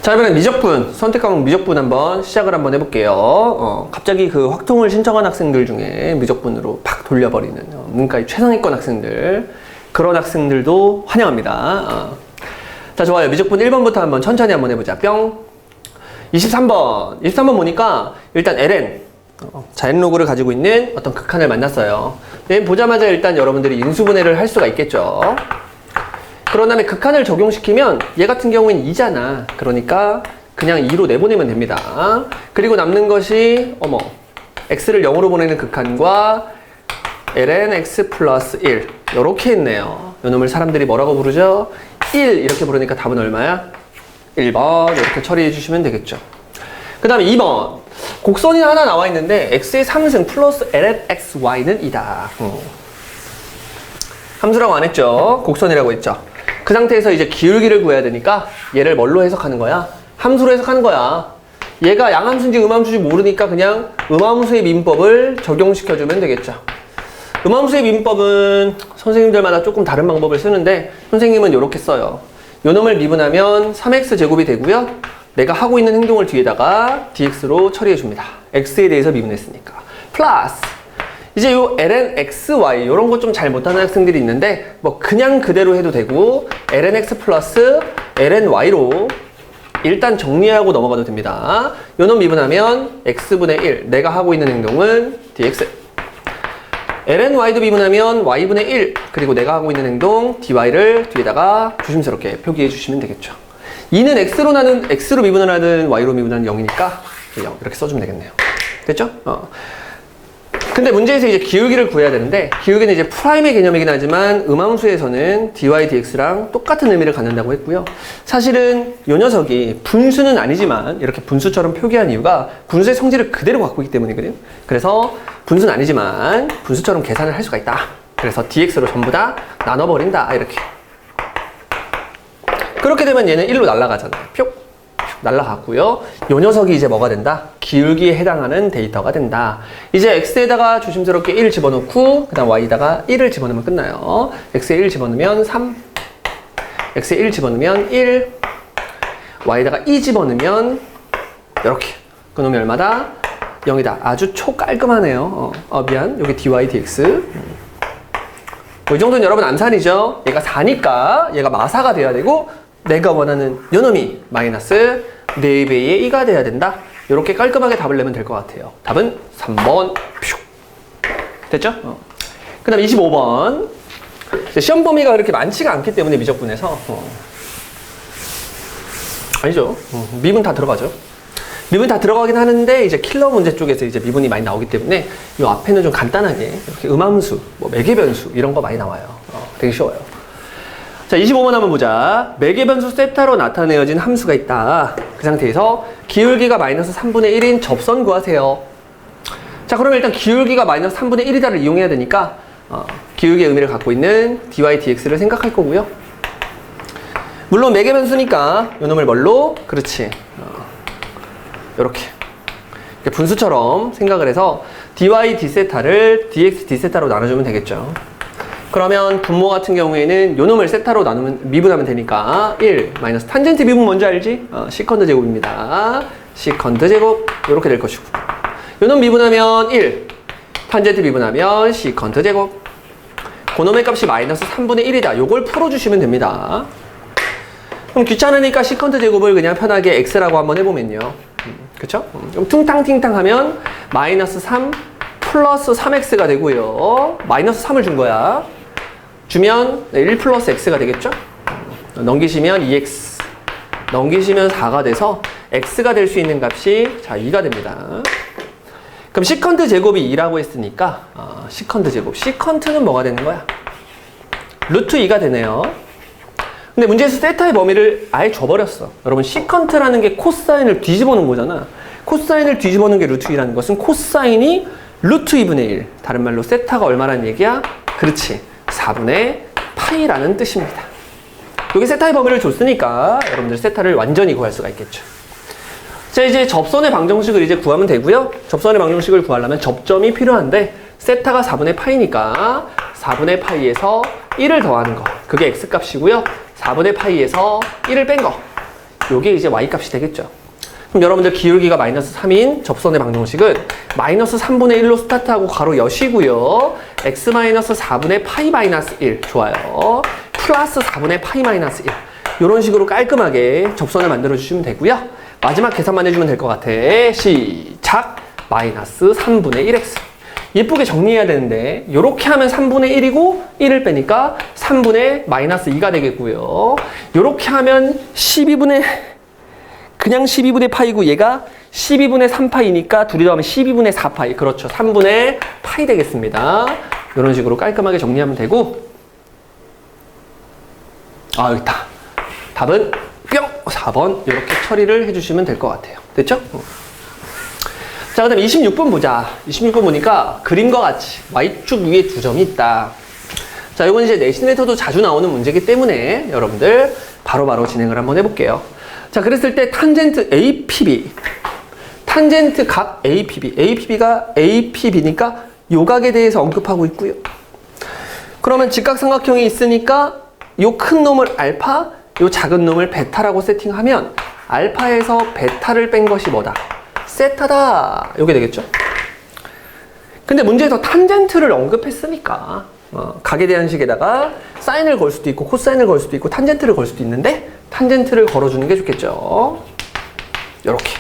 자, 이번엔 미적분, 선택 과목 미적분 한번 시작을 한번 해볼게요. 갑자기 그 확통을 신청한 학생들 중에 미적분으로 팍 돌려버리는 문과의 최상위권 학생들, 그런 학생들도 환영합니다. 자, 좋아요. 미적분 1번부터 한번 천천히 한번 해보자. 뿅. 23번 보니까 일단 ln, 자, n로그를 가지고 있는 어떤 극한을 만났어요. 네, 보자마자 일단 여러분들이 인수분해를 할 수가 있겠죠. 그런 다음에 극한을 적용시키면 얘 같은 경우에는 2잖아. 그러니까 그냥 2로 내보내면 됩니다. 그리고 남는 것이 x를 0으로 보내는 극한과 ln x 플러스 1 이렇게 있네요. 이놈을 사람들이 뭐라고 부르죠? 1 이렇게 부르니까 답은 얼마야? 1번 이렇게 처리해 주시면 되겠죠. 그 다음에 2번 곡선이 하나 나와 있는데 x의 3승 플러스 ln xy는 2다. 함수라고 안 했죠? 곡선이라고 했죠? 그 상태에서 이제 기울기를 구해야 되니까 얘를 뭘로 해석하는 거야? 함수로 해석하는 거야. 얘가 양함수인지 음함수인지 모르니까 그냥 음함수의 민법을 적용시켜주면 되겠죠. 음함수의 민법은 선생님들마다 조금 다른 방법을 쓰는데 선생님은 이렇게 써요. 요 놈을 미분하면 3x제곱이 되고요. 내가 하고 있는 행동을 뒤에다가 dx로 처리해줍니다. x에 대해서 미분했으니까. 플러스 이제 요 ln xy 요런 거 좀 잘 못하는 학생들이 있는데 뭐 그냥 그대로 해도 되고 ln x 플러스 ln y로 일단 정리하고 넘어가도 됩니다. 요 놈 미분하면 x분의 1 내가 하고 있는 행동은 dx ln y도 미분하면 y분의 1 그리고 내가 하고 있는 행동 dy를 뒤에다가 조심스럽게 표기해 주시면 되겠죠. 2는 x로 미분을 하든 y로 미분하는 0이니까 0 이렇게 써주면 되겠네요. 됐죠? 근데 문제에서 이제 기울기를 구해야 되는데 기울기는 이제 프라임의 개념이긴 하지만 음함수에서는 dy, dx랑 똑같은 의미를 갖는다고 했고요. 사실은 이 녀석이 분수는 아니지만 이렇게 분수처럼 표기한 이유가 분수의 성질을 그대로 갖고 있기 때문이거든요. 그래서 분수는 아니지만 분수처럼 계산을 할 수가 있다. 그래서 dx로 전부 다 나눠버린다. 이렇게. 그렇게 되면 얘는 1로 날아가잖아요. 뿅! 날아갔고요. 이 녀석이 이제 뭐가 된다? 기울기에 해당하는 데이터가 된다. 이제 x에다가 조심스럽게 1 집어넣고 그 다음 y에다가 1을 집어넣으면 끝나요. x에 1 집어넣으면 3 x에 1 집어넣으면 1 y에다가 2 집어넣으면 이렇게 그놈이 얼마다? 0이다. 아주 초깔끔하네요. 미안. 여기 dy, dx 이 정도는 여러분 암산이죠. 얘가 4니까 얘가 마사가 돼야 되고 내가 원하는 요놈이 마이너스 4배의 2가 돼야 된다. 이렇게 깔끔하게 답을 내면 될 것 같아요. 답은 3번. 됐죠? 그 다음 25번. 시험 범위가 그렇게 많지가 않기 때문에 미적분에서 아니죠. 미분 다 들어가죠. 미분 다 들어가긴 하는데 이제 킬러 문제 쪽에서 이제 미분이 많이 나오기 때문에 이 앞에는 좀 간단하게 이렇게 음함수, 뭐 매개변수 이런 거 많이 나와요. 되게 쉬워요. 자, 25번 한번 보자. 매개변수 세타로 나타내어진 함수가 있다. 그 상태에서 기울기가 마이너스 3분의 1인 접선 구하세요. 자, 그러면 일단 기울기가 마이너스 3분의 1이다를 이용해야 되니까 기울기의 의미를 갖고 있는 dy, dx를 생각할 거고요. 물론 매개변수니까 요놈을 뭘로? 그렇지. 요렇게 분수처럼 생각을 해서 dy, d세타를 dx, d세타로 나눠주면 되겠죠. 그러면 분모 같은 경우에는 요놈을 세타로 미분하면 되니까 1 마이너스 탄젠트 미분 뭔지 알지? 시컨드 제곱입니다. 시컨드 제곱 이렇게 될 것이고 요놈 미분하면 1 탄젠트 미분하면 시컨드 제곱 그놈의 값이 마이너스 3분의 1이다. 요걸 풀어주시면 됩니다. 그럼 귀찮으니까 시컨드 제곱을 그냥 편하게 x라고 한번 해보면요. 그쵸? 그럼 퉁탕팅탕 하면 마이너스 3 플러스 3x가 되고요. 마이너스 3을 준 거야. 주면 1 플러스 x가 되겠죠? 넘기시면 2x. 넘기시면 4가 돼서 x가 될 수 있는 값이 자 2가 됩니다. 그럼 시컨트 제곱이 2라고 했으니까 시컨트 제곱. 시컨트는 뭐가 되는 거야? 루트 2가 되네요. 근데 문제에서 세타의 범위를 아예 줘버렸어. 여러분 시컨트라는 게 코사인을 뒤집어 놓은 거잖아. 코사인을 뒤집어 놓은 게 루트 2라는 것은 코사인이 루트 2분의 1. 다른 말로 세타가 얼마라는 얘기야? 그렇지. 4분의 파이라는 뜻입니다. 여기 세타의 범위를 줬으니까 여러분들 세타를 완전히 구할 수가 있겠죠. 자, 이제 접선의 방정식을 이제 구하면 되고요. 접선의 방정식을 구하려면 접점이 필요한데 세타가 4분의 파이니까 4분의 파이에서 1을 더하는 거. 그게 x값이고요. 4분의 파이에서 1을 뺀 거. 요게 이제 y값이 되겠죠. 그럼 여러분들 기울기가 마이너스 3인 접선의 방정식은 마이너스 3분의 1로 스타트하고 가로 여시고요. x 마이너스 4분의 파이 마이너스 1 좋아요. 플러스 4분의 파이 마이너스 1 이런 식으로 깔끔하게 접선을 만들어 주시면 되고요. 마지막 계산만 해주면 될 것 같아. 시작! 마이너스 3분의 1x 예쁘게 정리해야 되는데 이렇게 하면 3분의 1이고 1을 빼니까 3분의 마이너스 2가 되겠고요. 이렇게 하면 12분의 그냥 12분의 파이고 얘가 12분의 3파이니까 둘이 더하면 12분의 4파이 그렇죠. 3분의 파이 되겠습니다. 이런 식으로 깔끔하게 정리하면 되고 아 여기 있다. 답은 뿅! 4번 이렇게 처리를 해주시면 될 것 같아요. 됐죠? 자, 그 다음 26번 보자. 26번 보니까 그림과 같이 Y축 위에 두 점이 있다. 자, 이건 이제 내신에서도 자주 나오는 문제이기 때문에 여러분들 바로바로 진행을 한번 해볼게요. 자, 그랬을 때 탄젠트 APB, 탄젠트 각 APB, APB가 APB니까 요 각에 대해서 언급하고 있고요. 그러면 직각삼각형이 있으니까 요 큰 놈을 알파, 요 작은 놈을 베타라고 세팅하면 알파에서 베타를 뺀 것이 뭐다? 세타다. 요게 되겠죠? 근데 문제에서 탄젠트를 언급했으니까 각에 대한 식에다가 사인을 걸 수도 있고 코사인을 걸 수도 있고 탄젠트를 걸 수도 있는데 탄젠트를 걸어주는 게 좋겠죠. 요렇게.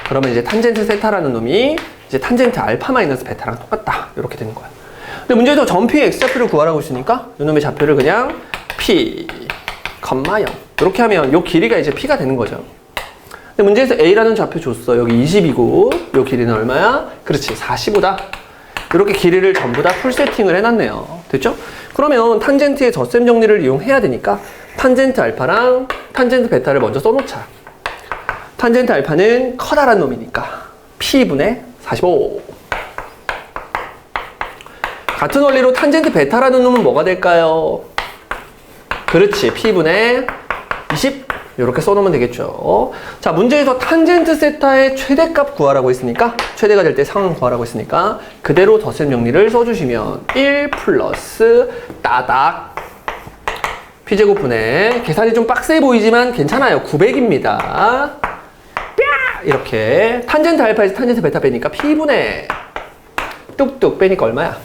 그러면 이제 탄젠트 세타라는 놈이 이제 탄젠트 알파 마이너스 베타랑 똑같다. 이렇게 되는 거야. 근데 문제에서 점피의 x좌표를 구하라고 했으니까 이놈의 좌표를 그냥 p, 0 이렇게 하면 요 길이가 이제 p가 되는 거죠. 근데 문제에서 a라는 좌표 줬어. 여기 20이고 요 길이는 얼마야? 그렇지 45다. 이렇게 길이를 전부 다 풀 세팅을 해놨네요. 됐죠? 그러면 탄젠트의 덧셈 정리를 이용해야 되니까 탄젠트 알파랑 탄젠트 베타를 먼저 써놓자. 탄젠트 알파는 커다란 놈이니까 p분의 45. 같은 원리로 탄젠트 베타라는 놈은 뭐가 될까요? 그렇지 p분의 20 이렇게 써놓으면 되겠죠. 자, 문제에서 탄젠트 세타의 최대값 구하라고 했으니까 최대가 될 때 상황 구하라고 했으니까 그대로 덧셈 정리를 써주시면 1 플러스 따닥 p제곱분의 계산이 좀 빡세 보이지만 괜찮아요. 900입니다. 이렇게 탄젠트 알파에서 탄젠트 베타 빼니까 p분의 뚝뚝 빼니까 얼마야?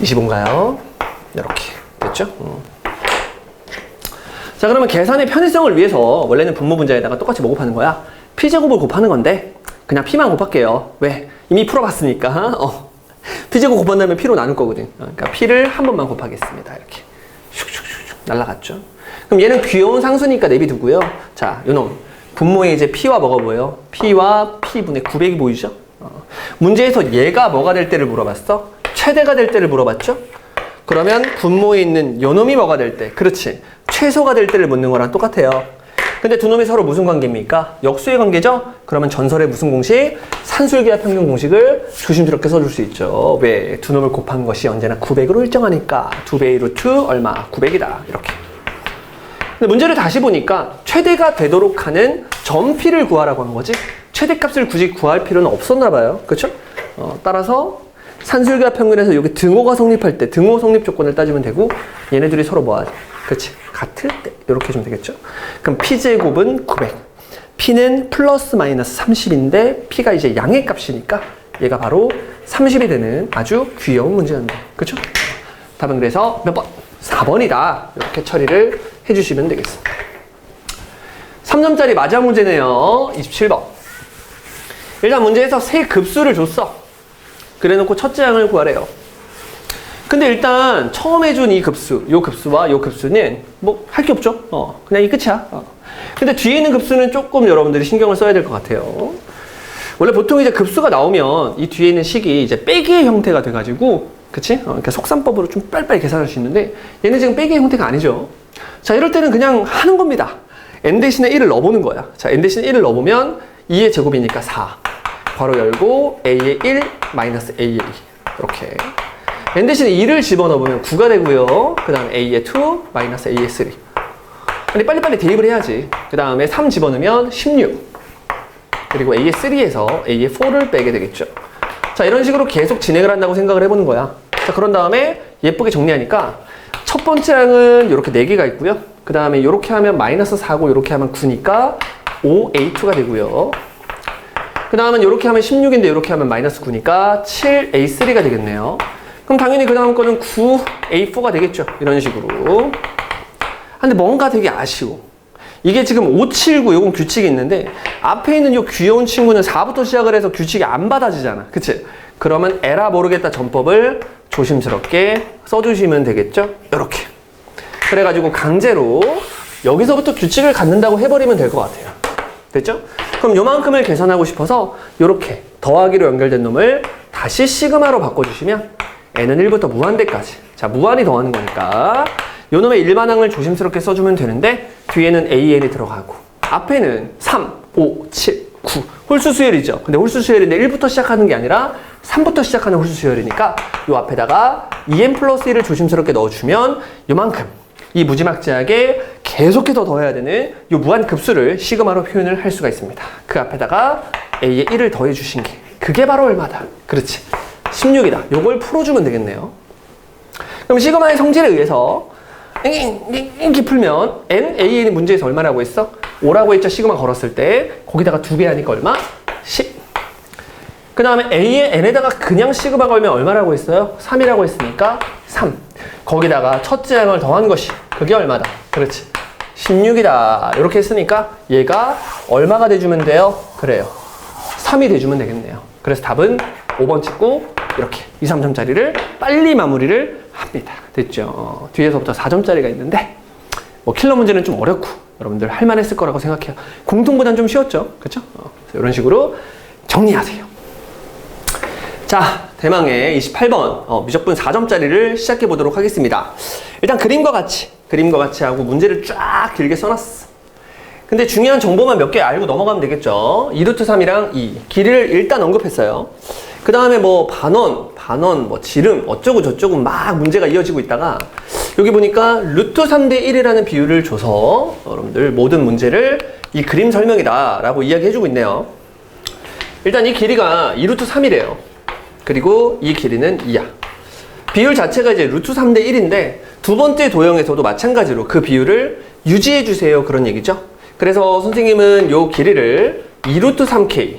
25인가요? 이렇게 됐죠? 자, 그러면 계산의 편의성을 위해서 원래는 분모 분자에다가 똑같이 뭐 곱하는 거야? p제곱을 곱하는 건데 그냥 p만 곱할게요. 왜? 이미 풀어봤으니까. p제곱 곱한 다음에 p로 나눌 거거든. 그러니까 p를 한 번만 곱하겠습니다. 이렇게 슉슉슉슉 날라갔죠. 그럼 얘는 귀여운 상수니까 내비두고요. 자, 요놈 분모에 이제 p와 뭐가 보여요? p와 p분의 900이 보이죠? 문제에서 얘가 뭐가 될 때를 물어봤어? 최대가 될 때를 물어봤죠? 그러면 분모에 있는 요놈이 뭐가 될 때? 그렇지. 최소가 될 때를 묻는 거랑 똑같아요. 근데 두 놈이 서로 무슨 관계입니까? 역수의 관계죠? 그러면 전설의 무슨 공식? 산술기하 평균 공식을 조심스럽게 써줄 수 있죠. 왜? 두 놈을 곱한 것이 언제나 900으로 일정하니까 2배의 루트 얼마? 900이다. 이렇게. 근데 문제를 다시 보니까 최대가 되도록 하는 점피를 구하라고 한 거지 최대값을 굳이 구할 필요는 없었나 봐요. 그렇죠? 따라서 산술기하 평균에서 여기 등호가 성립할 때 등호 성립 조건을 따지면 되고 얘네들이 서로 뭐하지? 그렇지. 같을 때 이렇게 해주면 되겠죠. 그럼 p제곱은 900 p는 플러스 마이너스 30인데 p가 이제 양의 값이니까 얘가 바로 30이 되는 아주 귀여운 문제였네. 그렇죠? 답은 그래서 몇 번? 4번이다. 이렇게 처리를 해주시면 되겠습니다. 3점짜리 마지막 문제네요. 27번. 일단 문제에서 세 급수를 줬어. 그래놓고 첫째 항을 구하래요. 근데 일단 처음에 준 이 급수, 요 급수와 요 급수는 뭐 할 게 없죠. 그냥 이 끝이야. 근데 뒤에 있는 급수는 조금 여러분들이 신경을 써야 될 것 같아요. 원래 보통 이제 급수가 나오면 이 뒤에 있는 식이 이제 빼기의 형태가 돼가지고, 그치? 그러니까 속산법으로 좀 빨리빨리 계산할 수 있는데 얘는 지금 빼기의 형태가 아니죠. 자, 이럴 때는 그냥 하는 겁니다. n 대신에 1을 넣어보는 거야. 자, n 대신에 1을 넣어보면 2의 제곱이니까 4. 괄호 열고 a의 1 마이너스 a의 2. 이렇게. n 대신에 2를 집어넣으면 9가 되고요. 그 다음에 a의 2 마이너스 a의 3. 근데 빨리빨리 대입을 해야지. 그 다음에 3 집어넣으면 16. 그리고 a의 3에서 a의 4를 빼게 되겠죠. 자, 이런 식으로 계속 진행을 한다고 생각을 해보는 거야. 자, 그런 다음에 예쁘게 정리하니까 첫 번째 항은 이렇게 4개가 있고요. 그 다음에 이렇게 하면 마이너스 4고 이렇게 하면 9니까 5A2가 되고요. 그 다음은 이렇게 하면 16인데 이렇게 하면 마이너스 9니까 7A3가 되겠네요. 그럼 당연히 그 다음 거는 9A4가 되겠죠. 이런 식으로. 근데 뭔가 되게 아쉬워. 이게 지금 5, 7, 9 요건 규칙이 있는데 앞에 있는 요 귀여운 친구는 4부터 시작을 해서 규칙이 안 받아지잖아. 그치? 그러면 에라 모르겠다 전법을 조심스럽게 써주시면 되겠죠? 이렇게. 그래가지고 강제로 여기서부터 규칙을 갖는다고 해버리면 될 것 같아요. 됐죠? 그럼 요만큼을 계산하고 싶어서 요렇게 더하기로 연결된 놈을 다시 시그마로 바꿔주시면 n은 1부터 무한대까지. 자, 무한이 더하는 거니까 요 놈의 일반항을 조심스럽게 써주면 되는데 뒤에는 an이 들어가고 앞에는 3, 5, 7, 9 홀수 수열이죠. 근데 홀수 수열인데 1부터 시작하는 게 아니라 3부터 시작하는 홀수 수열이니까 요 앞에다가 2n 플러스 1을 조심스럽게 넣어주면 요만큼 이 무지막지하게 계속해서 더해야 되는 요 무한 급수를 시그마로 표현을 할 수가 있습니다. 그 앞에다가 a에 1을 더해 주신 게 그게 바로 얼마다? 그렇지. 16이다. 요걸 풀어주면 되겠네요. 그럼 시그마의 성질에 의해서 이렇게 풀면 NAN이 문제에서 얼마라고 했어? 5라고 했죠. 시그마 걸었을 때 거기다가 2배 하니까 얼마? 10. 그 다음에 A에 N에다가 그냥 시그마 걸면 얼마라고 했어요? 3이라고 했으니까 3. 거기다가 첫째 항을 더한 것이 그게 얼마다? 그렇지. 16이다. 이렇게 했으니까 얘가 얼마가 돼주면 돼요? 그래요. 3이 돼주면 되겠네요. 그래서 답은 5번 찍고 이렇게 2, 3점짜리를 빨리 마무리를 합니다. 됐죠? 뒤에서부터 4점짜리가 있는데 뭐 킬러 문제는 좀 어렵고 여러분들 할만했을 거라고 생각해요. 공통보다는 좀 쉬웠죠? 그렇죠? 이런 식으로 정리하세요. 자, 대망의 28번 미적분 4점짜리를 시작해 보도록 하겠습니다. 일단 그림과 같이 하고 문제를 쫙 길게 써놨어. 근데 중요한 정보만 몇 개 알고 넘어가면 되겠죠. 2루트 3이랑 2 길이를 일단 언급했어요. 그 다음에 뭐 반원, 뭐 지름 어쩌고 저쩌고 막 문제가 이어지고 있다가 여기 보니까 루트 3대 1이라는 비율을 줘서 여러분들 모든 문제를 이 그림 설명이다 라고 이야기해주고 있네요. 일단 이 길이가 2루트 3이래요. 그리고 이 길이는 2야. 비율 자체가 이제 루트 3대 1인데 두 번째 도형에서도 마찬가지로 그 비율을 유지해 주세요. 그런 얘기죠. 그래서 선생님은 요 길이를 2루트 3k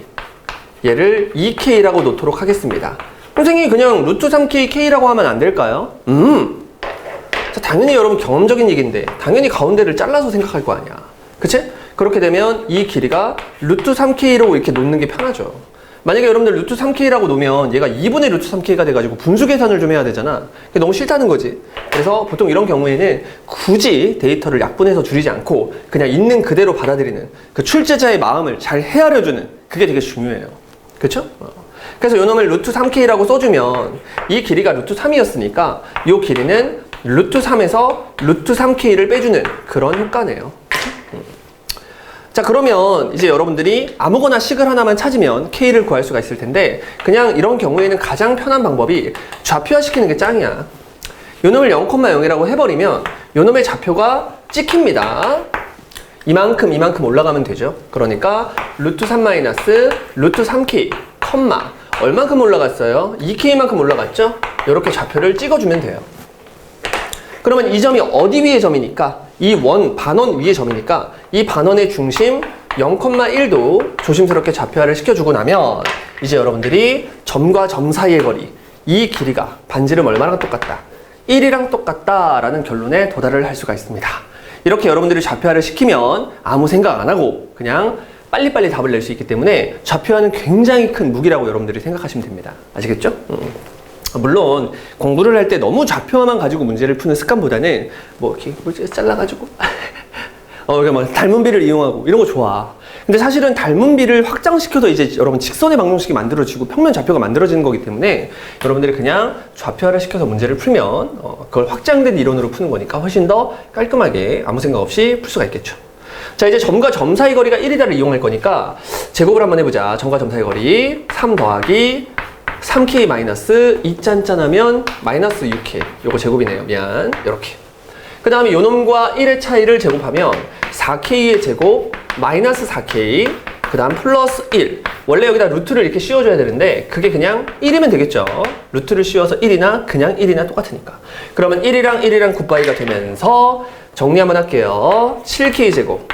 얘를 2k라고 놓도록 하겠습니다. 선생님이 그냥 루트 3k k라고 하면 안 될까요? 자, 당연히 여러분 경험적인 얘기인데 당연히 가운데를 잘라서 생각할 거 아니야. 그치? 그렇게 되면 이 길이가 루트 3k로 이렇게 놓는 게 편하죠. 만약에 여러분들 루트 3k라고 놓으면 얘가 2분의 루트 3k가 돼가지고 분수 계산을 좀 해야 되잖아. 그게 너무 싫다는 거지. 그래서 보통 이런 경우에는 굳이 데이터를 약분해서 줄이지 않고 그냥 있는 그대로 받아들이는 그 출제자의 마음을 잘 헤아려주는 그게 되게 중요해요. 그쵸? 그래서 요 놈을 루트 3k라고 써주면 이 길이가 루트 3이었으니까 이 길이는 루트 3에서 루트 3k를 빼주는 그런 효과네요. 자, 그러면 이제 여러분들이 아무거나 식을 하나만 찾으면 k를 구할 수가 있을 텐데 그냥 이런 경우에는 가장 편한 방법이 좌표화시키는 게 짱이야. 요 놈을 0,0이라고 해버리면 요 놈의 좌표가 찍힙니다. 이만큼 올라가면 되죠. 그러니까 루트 3 마이너스 루트 3k 컴마 얼만큼 올라갔어요? 2k만큼 올라갔죠? 이렇게 좌표를 찍어주면 돼요. 그러면 이 점이 어디 위의 점이니까 이 반원 위의 점이니까 이 반원의 중심 0,1도 조심스럽게 좌표화를 시켜주고 나면 이제 여러분들이 점과 점 사이의 거리 이 길이가 반지름 얼마랑 똑같다? 1이랑 똑같다 라는 결론에 도달을 할 수가 있습니다. 이렇게 여러분들이 좌표화를 시키면 아무 생각 안 하고 그냥 빨리빨리 답을 낼 수 있기 때문에 좌표화는 굉장히 큰 무기라고 여러분들이 생각하시면 됩니다. 아시겠죠? 물론 공부를 할 때 너무 좌표화만 가지고 문제를 푸는 습관보다는 뭐 이렇게 잘라가지고 그냥 막 닮은비를 이용하고 이런 거 좋아. 근데 사실은 닮은비를 확장시켜서 이제 여러분 직선의 방정식이 만들어지고 평면 좌표가 만들어지는 거기 때문에 여러분들이 그냥 좌표화를 시켜서 문제를 풀면 그걸 확장된 이론으로 푸는 거니까 훨씬 더 깔끔하게 아무 생각 없이 풀 수가 있겠죠. 자, 이제 점과 점 사이 거리가 1이다를 이용할 거니까 제곱을 한번 해보자. 점과 점 사이 거리 3 더하기 3k 마이너스 2짠짠 하면 마이너스 6k 요거 제곱이네요. 미안. 이렇게. 그 다음에 요놈과 1의 차이를 제곱하면 4k의 제곱 마이너스 4k 그 다음 플러스 1 원래 여기다 루트를 이렇게 씌워줘야 되는데 그게 그냥 1이면 되겠죠. 루트를 씌워서 1이나 그냥 1이나 똑같으니까. 그러면 1이랑 굿바이가 되면서 정리 한번 할게요. 7k 제곱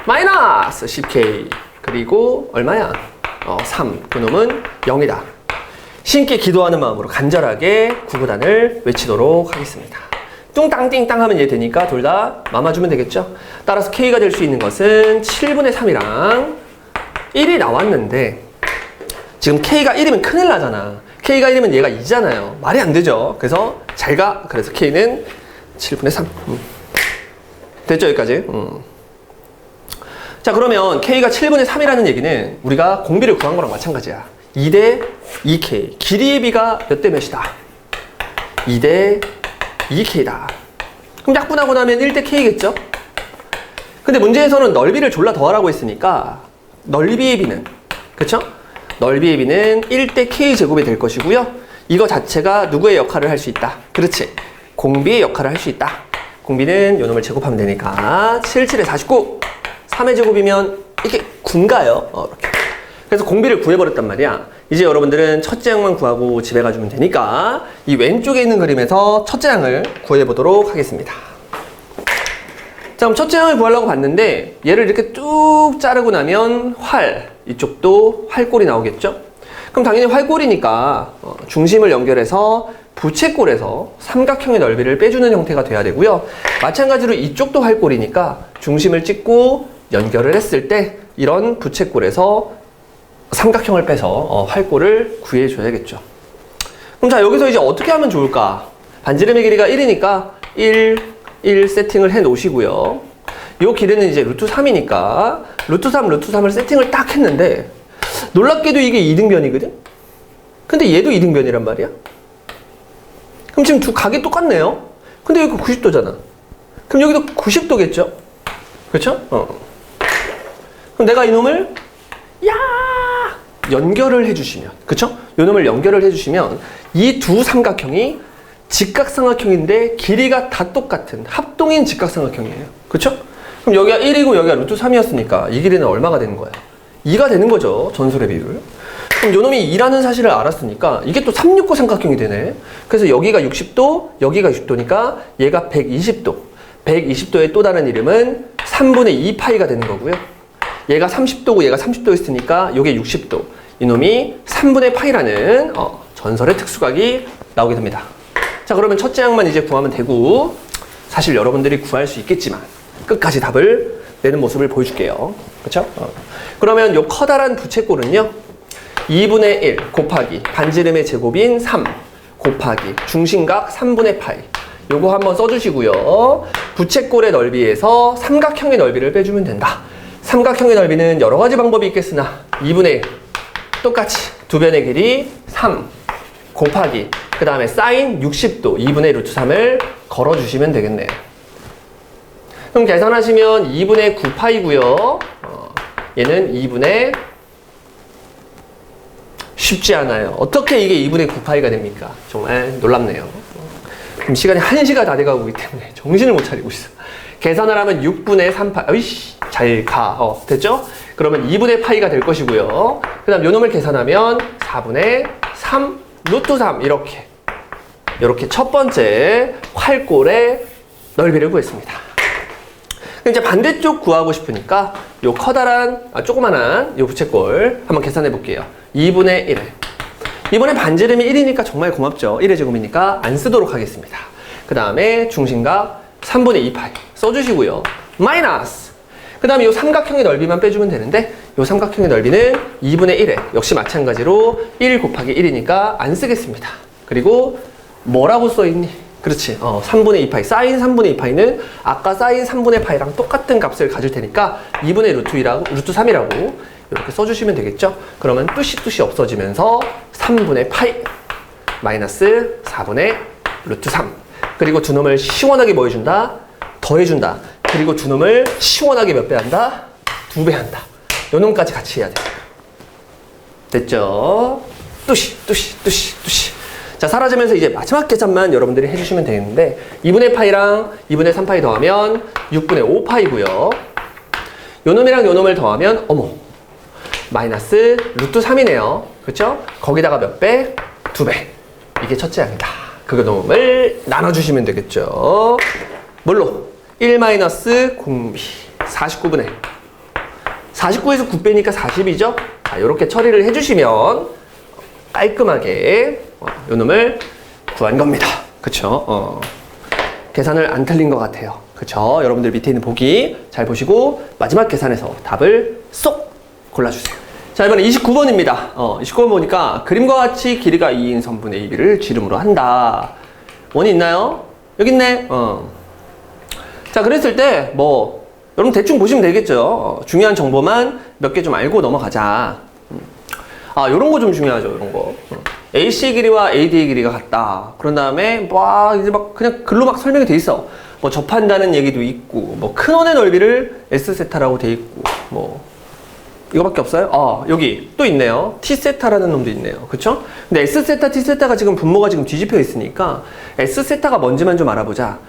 마이너스 10k 그리고 얼마야? 3. 그놈은 0이다. 신께 기도하는 마음으로 간절하게 구구단을 외치도록 하겠습니다. 뚱땅띵땅 하면 얘 되니까 둘 다 mam아주면 되겠죠? 따라서 k가 될 수 있는 것은 7분의 3이랑 1이 나왔는데 지금 k가 1이면 큰일 나잖아. k가 1이면 얘가 2잖아요. 말이 안 되죠. 그래서 잘 가. 그래서 k는 7분의 3. 됐죠, 여기까지? 자, 그러면 k가 7분의 3이라는 얘기는 우리가 공비를 구한 거랑 마찬가지야. 2대 2k. 길이의 비가 몇 대 몇이다? 2대 2k다. 그럼 약분하고 나면 1대 k겠죠? 근데 문제에서는 넓이를 졸라 더하라고 했으니까 넓이의 비는, 그쵸? 넓이의 비는 1대 k 제곱이 될 것이고요. 이거 자체가 누구의 역할을 할 수 있다? 그렇지. 공비의 역할을 할 수 있다. 공비는 요 놈을 제곱하면 되니까 7, 7에 49. 3의 제곱이면 이게 9인가요? 이렇게. 그래서 공비를 구해버렸단 말이야. 이제 여러분들은 첫째 항만 구하고 집에 가주면 되니까 이 왼쪽에 있는 그림에서 첫째 항을 구해보도록 하겠습니다. 자, 그럼 첫째 항을 구하려고 봤는데 얘를 이렇게 뚝 자르고 나면 활, 이쪽도 활골이 나오겠죠? 그럼 당연히 활골이니까 중심을 연결해서 부채꼴에서 삼각형의 넓이를 빼주는 형태가 돼야 되고요. 마찬가지로 이쪽도 활골이니까 중심을 찍고 연결을 했을 때 이런 부채꼴에서 삼각형을 빼서 활골을 구해줘야겠죠. 그럼 자, 여기서 이제 어떻게 하면 좋을까? 반지름의 길이가 1이니까 1 세팅을 해 놓으시고요. 요 길이는 이제 루트 3이니까 루트 3을 세팅을 딱 했는데 놀랍게도 이게 2등변이거든? 근데 얘도 2등변이란 말이야? 그럼 지금 두 각이 똑같네요? 근데 여기 90도잖아. 그럼 여기도 90도겠죠? 그렇죠? 그럼 내가 이놈을 연결을 해주시면, 그쵸? 요놈을 연결을 해주시면 이 두 삼각형이 직각삼각형인데 길이가 다 똑같은 합동인 직각삼각형이에요. 그쵸? 그럼 여기가 1이고 여기가 루트 3이었으니까 이 길이는 얼마가 되는 거야? 2가 되는 거죠. 전설의 비율. 그럼 요놈이 2라는 사실을 알았으니까 이게 또 369 삼각형이 되네. 그래서 여기가 60도, 여기가 60도니까 얘가 120도. 120도의 또 다른 이름은 3분의 2파이가 되는 거고요. 얘가 30도고 얘가 30도였으니까 요게 60도. 이놈이 3분의 파이라는 전설의 특수각이 나오게 됩니다. 자, 그러면 첫째 항만 이제 구하면 되고 사실 여러분들이 구할 수 있겠지만 끝까지 답을 내는 모습을 보여줄게요. 그렇죠? 그러면 요 커다란 부채꼴은요 2분의 1 곱하기 반지름의 제곱인 3 곱하기 중심각 3분의 파이. 요거 한번 써주시고요. 부채꼴의 넓이에서 삼각형의 넓이를 빼주면 된다. 삼각형의 넓이는 여러 가지 방법이 있겠으나 2분의 1 똑같이 두 변의 길이 3 곱하기 그 다음에 사인 60도 2분의 루트 3을 걸어주시면 되겠네요. 그럼 계산하시면 2분의 9파이고요. 얘는 2분의 쉽지 않아요. 어떻게 이게 2분의 9파이가 됩니까? 정말 놀랍네요. 그럼 시간이 1시가 다 돼가고 있기 때문에 정신을 못 차리고 있어. 계산을 하면 6분의 3파이. 어이씨, 잘 가. 됐죠? 그러면 2분의 파이가 될 것이고요. 그 다음 요놈을 계산하면 4분의 3 루트 3 이렇게 첫 번째 활골의 넓이를 구했습니다. 이제 반대쪽 구하고 싶으니까 요 커다란 조그만한 요 부채꼴 한번 계산해 볼게요. 2분의 1 이번에 반지름이 1이니까 정말 고맙죠. 1의 제곱이니까 안 쓰도록 하겠습니다. 그 다음에 중심각 3분의 2파이 써주시고요. 마이너스 그 다음에 이 삼각형의 넓이만 빼주면 되는데 이 삼각형의 넓이는 2분의 1에 역시 마찬가지로 1 곱하기 1이니까 안 쓰겠습니다. 그리고 뭐라고 써있니? 그렇지. 3분의 2파이 사인 3분의 2파이는 아까 사인 3분의 파이랑 똑같은 값을 가질 테니까 2분의 루트 3이라고 이렇게 써주시면 되겠죠. 그러면 뚜시 없어지면서 3분의 파이 마이너스 4분의 루트 3 그리고 두 놈을 시원하게 뭐 해준다? 더해준다. 그리고 두 놈을 시원하게 몇 배 한다? 2배 한다. 요 놈까지 같이 해야 돼. 됐죠? 뚜시. 자, 사라지면서 이제 마지막 계산만 여러분들이 해주시면 되는데 2분의 파이랑 2분의 3파이 더하면 6분의 5파이고요. 요 놈이랑 요 놈을 더하면 마이너스 루트 3이네요. 그렇죠? 거기다가 몇 배? 2배. 이게 첫째 항이다. 그 놈을 나눠주시면 되겠죠. 뭘로? 1 마이너스 공비 49분의 49에서 9 빼니까 40이죠? 자, 이렇게 처리를 해주시면 깔끔하게 요 놈을 구한 겁니다. 그쵸? 계산을 안 틀린 것 같아요. 그쵸? 여러분들 밑에 있는 보기 잘 보시고 마지막 계산에서 답을 쏙 골라주세요. 자, 이번에 29번입니다. 29번 보니까 그림과 같이 길이가 2인 선분의 AB를 지름으로 한다. 원이 있나요? 여기 있네. 자, 그랬을 때 뭐 여러분 대충 보시면 되겠죠. 중요한 정보만 몇 개 좀 알고 넘어가자. 요런 거 좀 중요하죠. 요런 거. AC 길이와 AD의 길이가 같다. 그런 다음에 이제 막 그냥 글로 막 설명이 돼 있어. 뭐 접한다는 얘기도 있고, 뭐 큰 원의 넓이를 S세타라고 돼 있고, 뭐 이거밖에 없어요? 여기 또 있네요. T세타라는 놈도 있네요. 그쵸? 근데 S세타, T세타가 지금 분모가 지금 뒤집혀 있으니까 S세타가 뭔지만 좀 알아보자.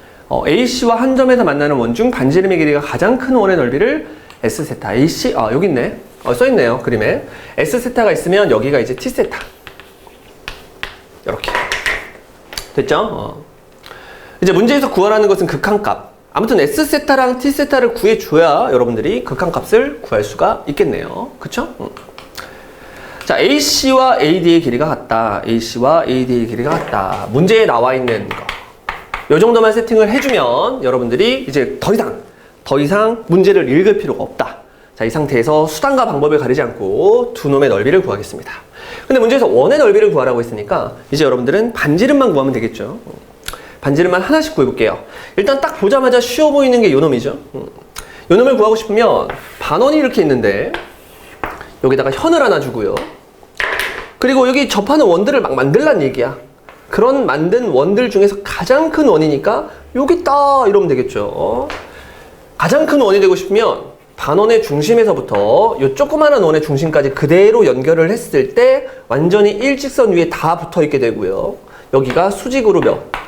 AC와 한 점에서 만나는 원 중 반지름의 길이가 가장 큰 원의 넓이를 S세타, AC, 여기 있네. 써있네요. 그림에. S세타가 있으면 여기가 이제 T세타. 이렇게. 됐죠? 이제 문제에서 구하라는 것은 극한값. 아무튼 S세타랑 T세타를 구해줘야 여러분들이 극한값을 구할 수가 있겠네요. 그쵸? 자, AC와 AD의 길이가 같다. AC와 AD의 길이가 같다. 문제에 나와 있는 거. 요 정도만 세팅을 해주면 여러분들이 이제 더 이상 문제를 읽을 필요가 없다. 자, 이 상태에서 수단과 방법을 가리지 않고 두 놈의 넓이를 구하겠습니다. 근데 문제에서 원의 넓이를 구하라고 했으니까 이제 여러분들은 반지름만 구하면 되겠죠. 반지름만 하나씩 구해볼게요. 일단 딱 보자마자 쉬워 보이는 게 요 놈이죠. 요 놈을 구하고 싶으면 반원이 이렇게 있는데 여기다가 현을 하나 주고요. 그리고 여기 접하는 원들을 막 만들란 얘기야. 그런 만든 원들 중에서 가장 큰 원이니까 여기 있다 이러면 되겠죠. 가장 큰 원이 되고 싶으면 반원의 중심에서부터 이 조그마한 원의 중심까지 그대로 연결을 했을 때 완전히 일직선 위에 다 붙어 있게 되고요. 여기가 수직으로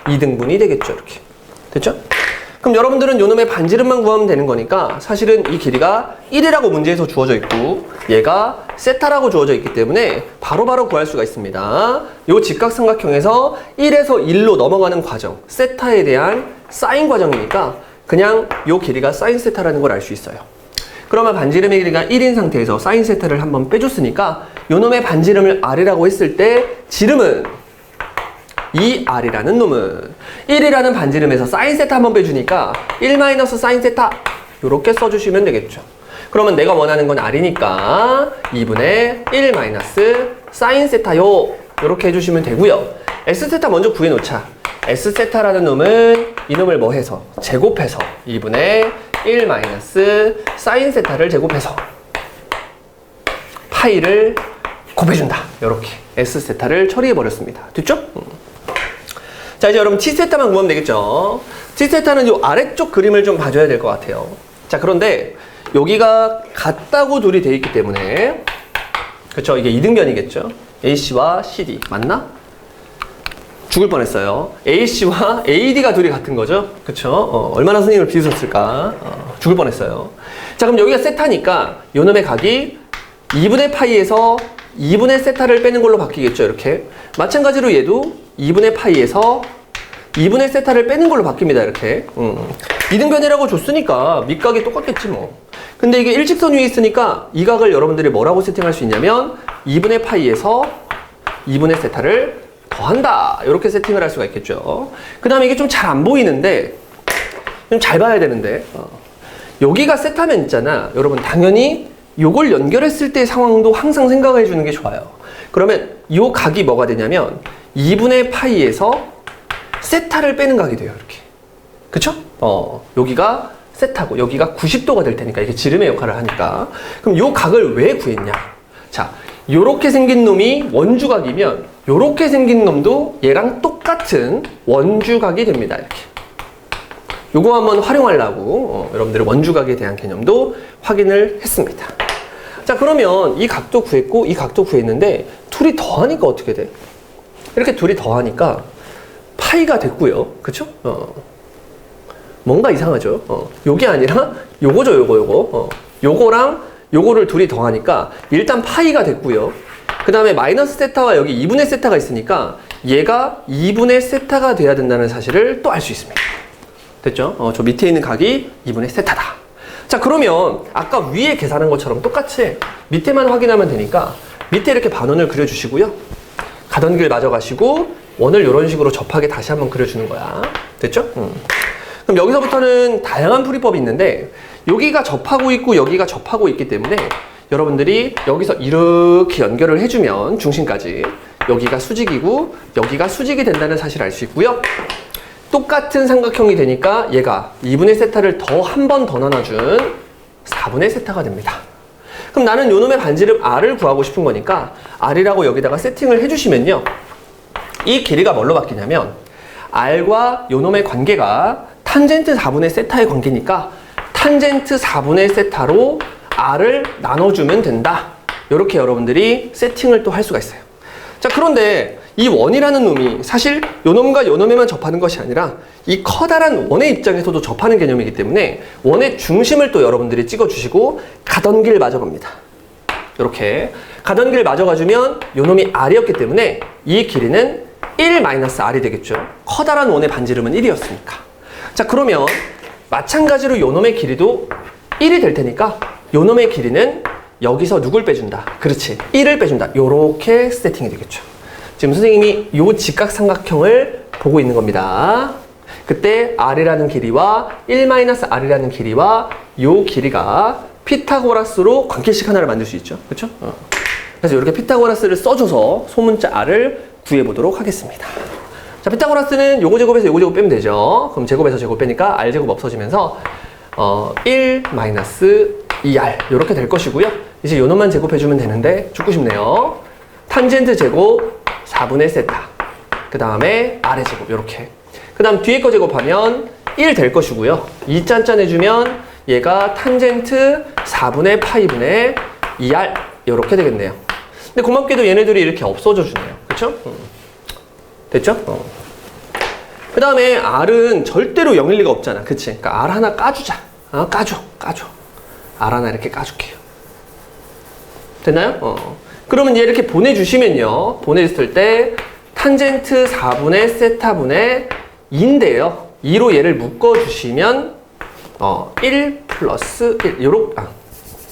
2등분이 되겠죠. 이렇게. 됐죠? 그럼 여러분들은 요 놈의 반지름만 구하면 되는 거니까 사실은 이 길이가 1이라고 문제에서 주어져 있고 얘가 세타라고 주어져 있기 때문에 바로바로 구할 수가 있습니다. 요 직각삼각형에서 1에서 1로 넘어가는 과정, 세타에 대한 사인 과정이니까 그냥 요 길이가 사인 세타라는 걸 알 수 있어요. 그러면 반지름의 길이가 1인 상태에서 사인 세타를 한번 빼줬으니까 요 놈의 반지름을 R이라고 했을 때 지름은 이 R이라는 놈은 1이라는 반지름에서 사인 세타 한번 빼주니까 1 마이너스 사인 세타 요렇게 써주시면 되겠죠. 그러면 내가 원하는 건 R이니까 2분의 1 마이너스 사인 세타요 요렇게 해주시면 되고요. S세타 먼저 구해놓자. S세타라는 놈은 이놈을 뭐 해서? 제곱해서 2분의 1 마이너스 사인 세타를 제곱해서 파이를 곱해준다. 요렇게 S세타를 처리해버렸습니다. 됐죠? 자, 이제 여러분 T세타만 구하면 되겠죠. T세타는 요 아래쪽 그림을 좀 봐줘야 될 것 같아요. 자, 그런데 여기가 같다고 둘이 돼 있기 때문에 그쵸? 이게 이등변이겠죠. AC와 CD 맞나? 죽을 뻔했어요. AC와 AD가 둘이 같은 거죠. 그쵸? 얼마나 선생님을 비웃었을까? 죽을 뻔했어요. 자, 그럼 여기가 세타니까 요 놈의 각이 2분의 파이에서 2분의 세타를 빼는 걸로 바뀌겠죠. 이렇게. 마찬가지로 얘도 2분의 파이에서 2분의 세타를 빼는 걸로 바뀝니다. 이렇게. 이등변이라고 줬으니까 밑각이 똑같겠지 뭐. 근데 이게 일직선 위에 있으니까 이 각을 여러분들이 뭐라고 세팅할 수 있냐면 2분의 파이에서 2분의 세타를 더한다. 이렇게 세팅을 할 수가 있겠죠. 그 다음에 이게 좀 잘 안 보이는데 좀 잘 봐야 되는데 여기가 세타면 있잖아. 여러분 당연히 요걸 연결했을 때 상황도 항상 생각해 주는 게 좋아요. 그러면 요 각이 뭐가 되냐면 2분의 파이에서 세타를 빼는 각이 돼요. 이렇게. 그쵸? 여기가 세타고 여기가 90도가 될 테니까 이게 지름의 역할을 하니까. 그럼 요 각을 왜 구했냐? 자, 요렇게 생긴 놈이 원주각이면 요렇게 생긴 놈도 얘랑 똑같은 원주각이 됩니다. 이렇게. 요거 한번 활용하려고 여러분들의 원주각에 대한 개념도 확인을 했습니다. 자, 그러면 이 각도 구했고 이 각도 구했는데 둘이 더하니까 어떻게 돼? 이렇게 둘이 더하니까 파이가 됐고요. 그쵸? 뭔가 이상하죠? 요게 아니라 요거죠. 요거. 요거랑 요거를 둘이 더하니까 일단 파이가 됐고요. 그 다음에 마이너스 세타와 여기 2분의 세타가 있으니까 얘가 2분의 세타가 돼야 된다는 사실을 또 알 수 있습니다. 됐죠? 저 밑에 있는 각이 2분의 세타다. 자, 그러면 아까 위에 계산한 것처럼 똑같이 밑에만 확인하면 되니까 밑에 이렇게 반원을 그려주시고요. 가던 길 마저 가시고 원을 이런 식으로 접하게 다시 한번 그려주는 거야. 됐죠? 그럼 여기서부터는 다양한 풀이법이 있는데 여기가 접하고 있고 여기가 접하고 있기 때문에 여러분들이 여기서 이렇게 연결을 해주면 중심까지 여기가 수직이고 여기가 수직이 된다는 사실을 알 수 있고요. 똑같은 삼각형이 되니까 얘가 2분의 세타를 더 한 번 더 나눠준 4분의 세타가 됩니다. 그럼 나는 요놈의 반지름 R을 구하고 싶은 거니까 R이라고 여기다가 세팅을 해주시면요. 이 길이가 뭘로 바뀌냐면 R과 요놈의 관계가 탄젠트 4분의 세타의 관계니까 탄젠트 4분의 세타로 R을 나눠주면 된다. 이렇게 여러분들이 세팅을 또 할 수가 있어요. 자, 그런데 이 원이라는 놈이 사실 요놈과 요놈에만 접하는 것이 아니라 이 커다란 원의 입장에서도 접하는 개념이기 때문에 원의 중심을 또 여러분들이 찍어주시고 가던 길 마저 갑니다. 이렇게 가던 길 마저 가주면 요놈이 R이었기 때문에 이 길이는 1-R이 되겠죠. 커다란 원의 반지름은 1이었으니까. 자, 그러면 마찬가지로 요놈의 길이도 1이 될 테니까 요놈의 길이는 여기서 누굴 빼준다? 그렇지, 1을 빼준다. 요렇게 세팅이 되겠죠. 지금 선생님이 요 직각삼각형을 보고 있는 겁니다. 그때 R이라는 길이와 1-R이라는 길이와 요 길이가 피타고라스로 관계식 하나를 만들 수 있죠. 그렇죠? 그래서 이렇게 피타고라스를 써줘서 소문자 R을 구해보도록 하겠습니다. 자, 피타고라스는 요거 제곱에서 요거 제곱 빼면 되죠. 그럼 제곱에서 제곱 빼니까 R 제곱 없어지면서 1-2R 이렇게 될 것이고요. 이제 요놈만 제곱해주면 되는데 죽고 싶네요. 탄젠트 제곱 4분의 세타, 그 다음에 R의 제곱 이렇게, 그 다음 뒤에 거 제곱하면 1 될 것이고요. 2 짠짠 해주면 얘가 탄젠트 4분의 파이분의 2R 이렇게 되겠네요. 근데 고맙게도 얘네들이 이렇게 없어져 주네요. 그쵸? 됐죠? 그 다음에 R은 절대로 0일 리가 없잖아. 그치? 그러니까 R 하나 까주자. 까줘. R 하나 이렇게 까줄게요. 됐나요? 그러면 얘 이렇게 보내주시면요. 보내줬을 때 탄젠트 4분의 세타분의 2인데요. 2로 얘를 묶어주시면 1 플러스 1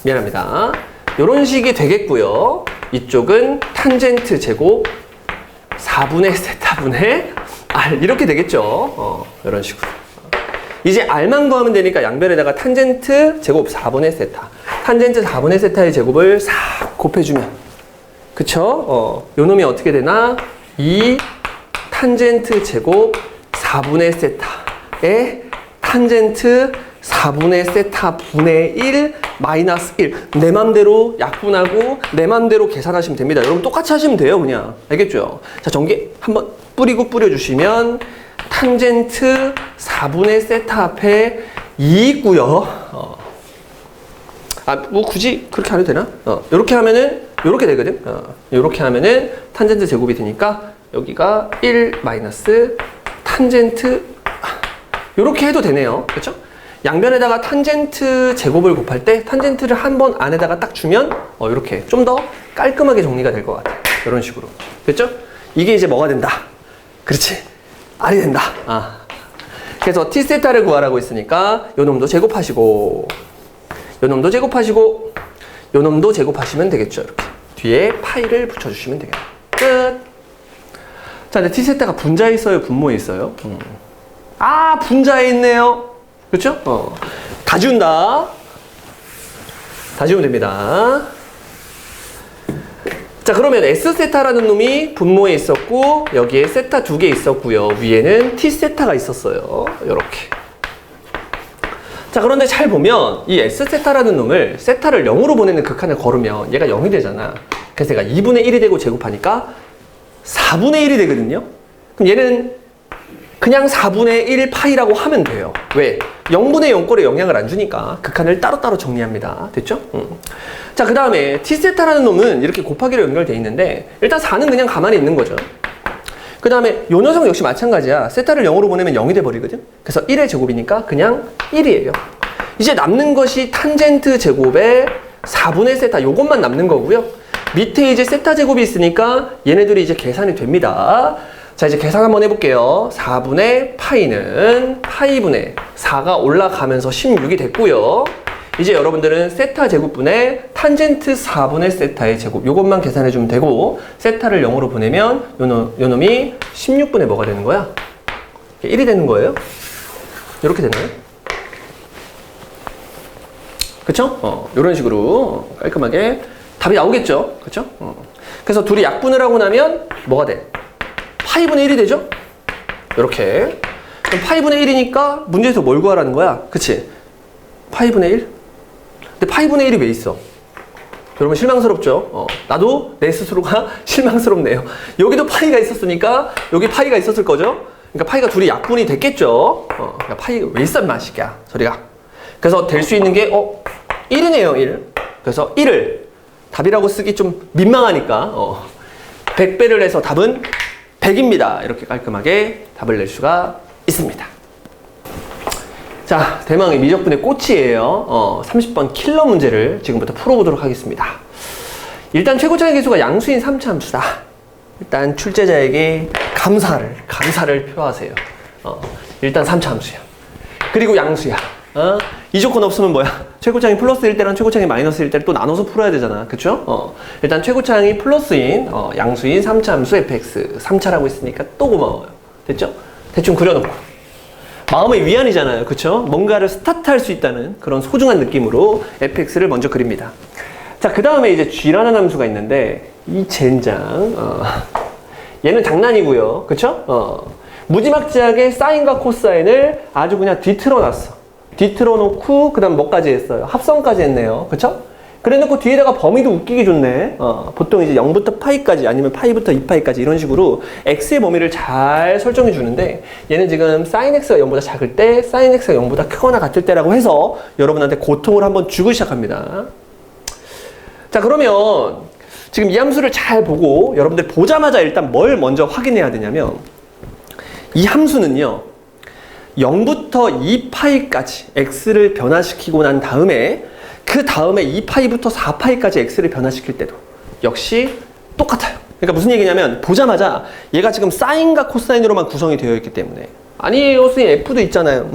미안합니다. 요런 식이 되겠고요. 이쪽은 탄젠트 제곱 4분의 세타분의 R 이렇게 되겠죠. 이런 식으로. 이제 R만 구하면 되니까 양변에다가 탄젠트 제곱 4분의 세타, 탄젠트 4분의 세타의 제곱을 싹 곱해주면, 그쵸? 요 놈이 어떻게 되나? 2 탄젠트 제곱 4분의 세타에 탄젠트 4분의 세타 분의 1 마이너스 1. 내 맘대로 약분하고 내 맘대로 계산하시면 됩니다. 여러분 똑같이 하시면 돼요, 그냥. 알겠죠? 자, 전개 한번 뿌려주시면 탄젠트 4분의 세타 앞에 2 있고요. 뭐 굳이 그렇게 안 해도 되나? 이렇게 하면은 이렇게 되거든. 이렇게 하면은 탄젠트 제곱이 되니까 여기가 1 마이너스 탄젠트 이렇게 해도 되네요. 그렇죠? 양변에다가 탄젠트 제곱을 곱할 때 탄젠트를 한 번 안에다가 딱 주면 이렇게 좀 더 깔끔하게 정리가 될 것 같아요. 이런 식으로. 됐죠? 이게 이제 뭐가 된다? 그렇지. R이 된다. 그래서 T세타를 구하라고 했으니까 요 놈도 제곱하시고 요 놈도 제곱하시고 요 놈도 제곱하시면 되겠죠. 이렇게 뒤에 파이를 붙여주시면 되겠네요. 끝. 자, 근데 T세타가 분자에 있어요? 분모에 있어요? 분자에 있네요. 그렇죠? 다 지운다. 다 지우면 됩니다. 자, 그러면 S세타라는 놈이 분모에 있었고 여기에 세타 2개 있었고요. 위에는 T세타가 있었어요. 요렇게. 자, 그런데 잘 보면 이 S세타라는 놈을 세타를 0으로 보내는 극한을 걸으면 얘가 0이 되잖아. 그래서 얘가 2분의 1이 되고 제곱하니까 4분의 1이 되거든요. 그럼 얘는 그냥 4분의 1 파이라고 하면 돼요. 왜? 0분의 0꼴에 영향을 안 주니까 극한을 따로따로 정리합니다. 됐죠? 자, 그 다음에 T세타라는 놈은 이렇게 곱하기로 연결되어 있는데 일단 4는 그냥 가만히 있는 거죠. 그 다음에 요 녀석 역시 마찬가지야. 세타를 0으로 보내면 0이 돼버리거든. 그래서 1의 제곱이니까 그냥 1이에요. 이제 남는 것이 탄젠트 제곱에 4분의 세타 요것만 남는 거고요. 밑에 이제 세타 제곱이 있으니까 얘네들이 이제 계산이 됩니다. 자, 이제 계산 한번 해볼게요. 4분의 파이는 파이분의 4가 올라가면서 16이 됐고요. 이제 여러분들은 세타 제곱분의 탄젠트 4분의 세타의 제곱, 요것만 계산해주면 되고, 세타를 0으로 보내면 요 놈이 16분의 뭐가 되는 거야? 1이 되는 거예요. 이렇게 되나요? 그쵸? 요런 식으로 깔끔하게 답이 나오겠죠? 그쵸? 그래서 둘이 약분을 하고 나면 뭐가 돼? 파이분의 1이 되죠? 이렇게. 그럼 파이분의 1이니까 문제에서 뭘 구하라는 거야? 그치? 파이분의 1? 근데 파이분의 1이 왜 있어? 여러분 실망스럽죠? 나도 내 스스로가 실망스럽네요. 여기도 파이가 있었으니까 여기 파이가 있었을 거죠? 그러니까 파이가 둘이 약분이 됐겠죠? 그러니까 파이가 왜 있단 맛이야, 소리가. 그래서 될 수 있는 게 1이네요, 1. 그래서 1을 답이라고 쓰기 좀 민망하니까 100배를 해서 답은 100입니다. 이렇게 깔끔하게 답을 낼 수가 있습니다. 자, 대망의 미적분의 꽃이에요. 30번 킬러 문제를 지금부터 풀어보도록 하겠습니다. 일단 최고차의 개수가 양수인 3차 함수다. 일단 출제자에게 감사를 표하세요. 일단 3차 함수야. 그리고 양수야. 이 조건 없으면 뭐야? 최고차항이 플러스일 때랑 최고차항이 마이너스일 때를 또 나눠서 풀어야 되잖아. 그쵸? 일단 최고차항이 플러스인 양수인 3차 함수 fx 3차라고 했으니까 또 고마워요. 됐죠? 대충 그려놓고 마음의 위안이잖아요. 그쵸? 뭔가를 스타트할 수 있다는 그런 소중한 느낌으로 fx를 먼저 그립니다. 자, 그 다음에 이제 g라는 함수가 있는데 이 젠장 얘는 장난이고요. 그쵸? 무지막지하게 사인과 코사인을 아주 그냥 뒤틀어 놨어. 뒤틀어 놓고 그 다음 뭐까지 했어요? 합성까지 했네요. 그쵸? 그래 놓고 뒤에다가 범위도 웃기게 줬네. 보통 이제 0부터 파이까지 아니면 파이부터 2파이까지 이런 식으로 x의 범위를 잘 설정해 주는데 얘는 지금 sin x가 0보다 작을 때 sin x가 0보다 크거나 같을 때라고 해서 여러분한테 고통을 한번 주기 시작합니다. 자, 그러면 지금 이 함수를 잘 보고 여러분들 보자마자 일단 뭘 먼저 확인해야 되냐면 이 함수는요 0부터 2파이까지 x를 변화시키고 난 다음에 그 다음에 2파이부터 4파이까지 x를 변화시킬 때도 역시 똑같아요. 그러니까 무슨 얘기냐면 보자마자 얘가 지금 사인과 코사인으로만 구성이 되어 있기 때문에 아니에요 선생님 f도 있잖아요.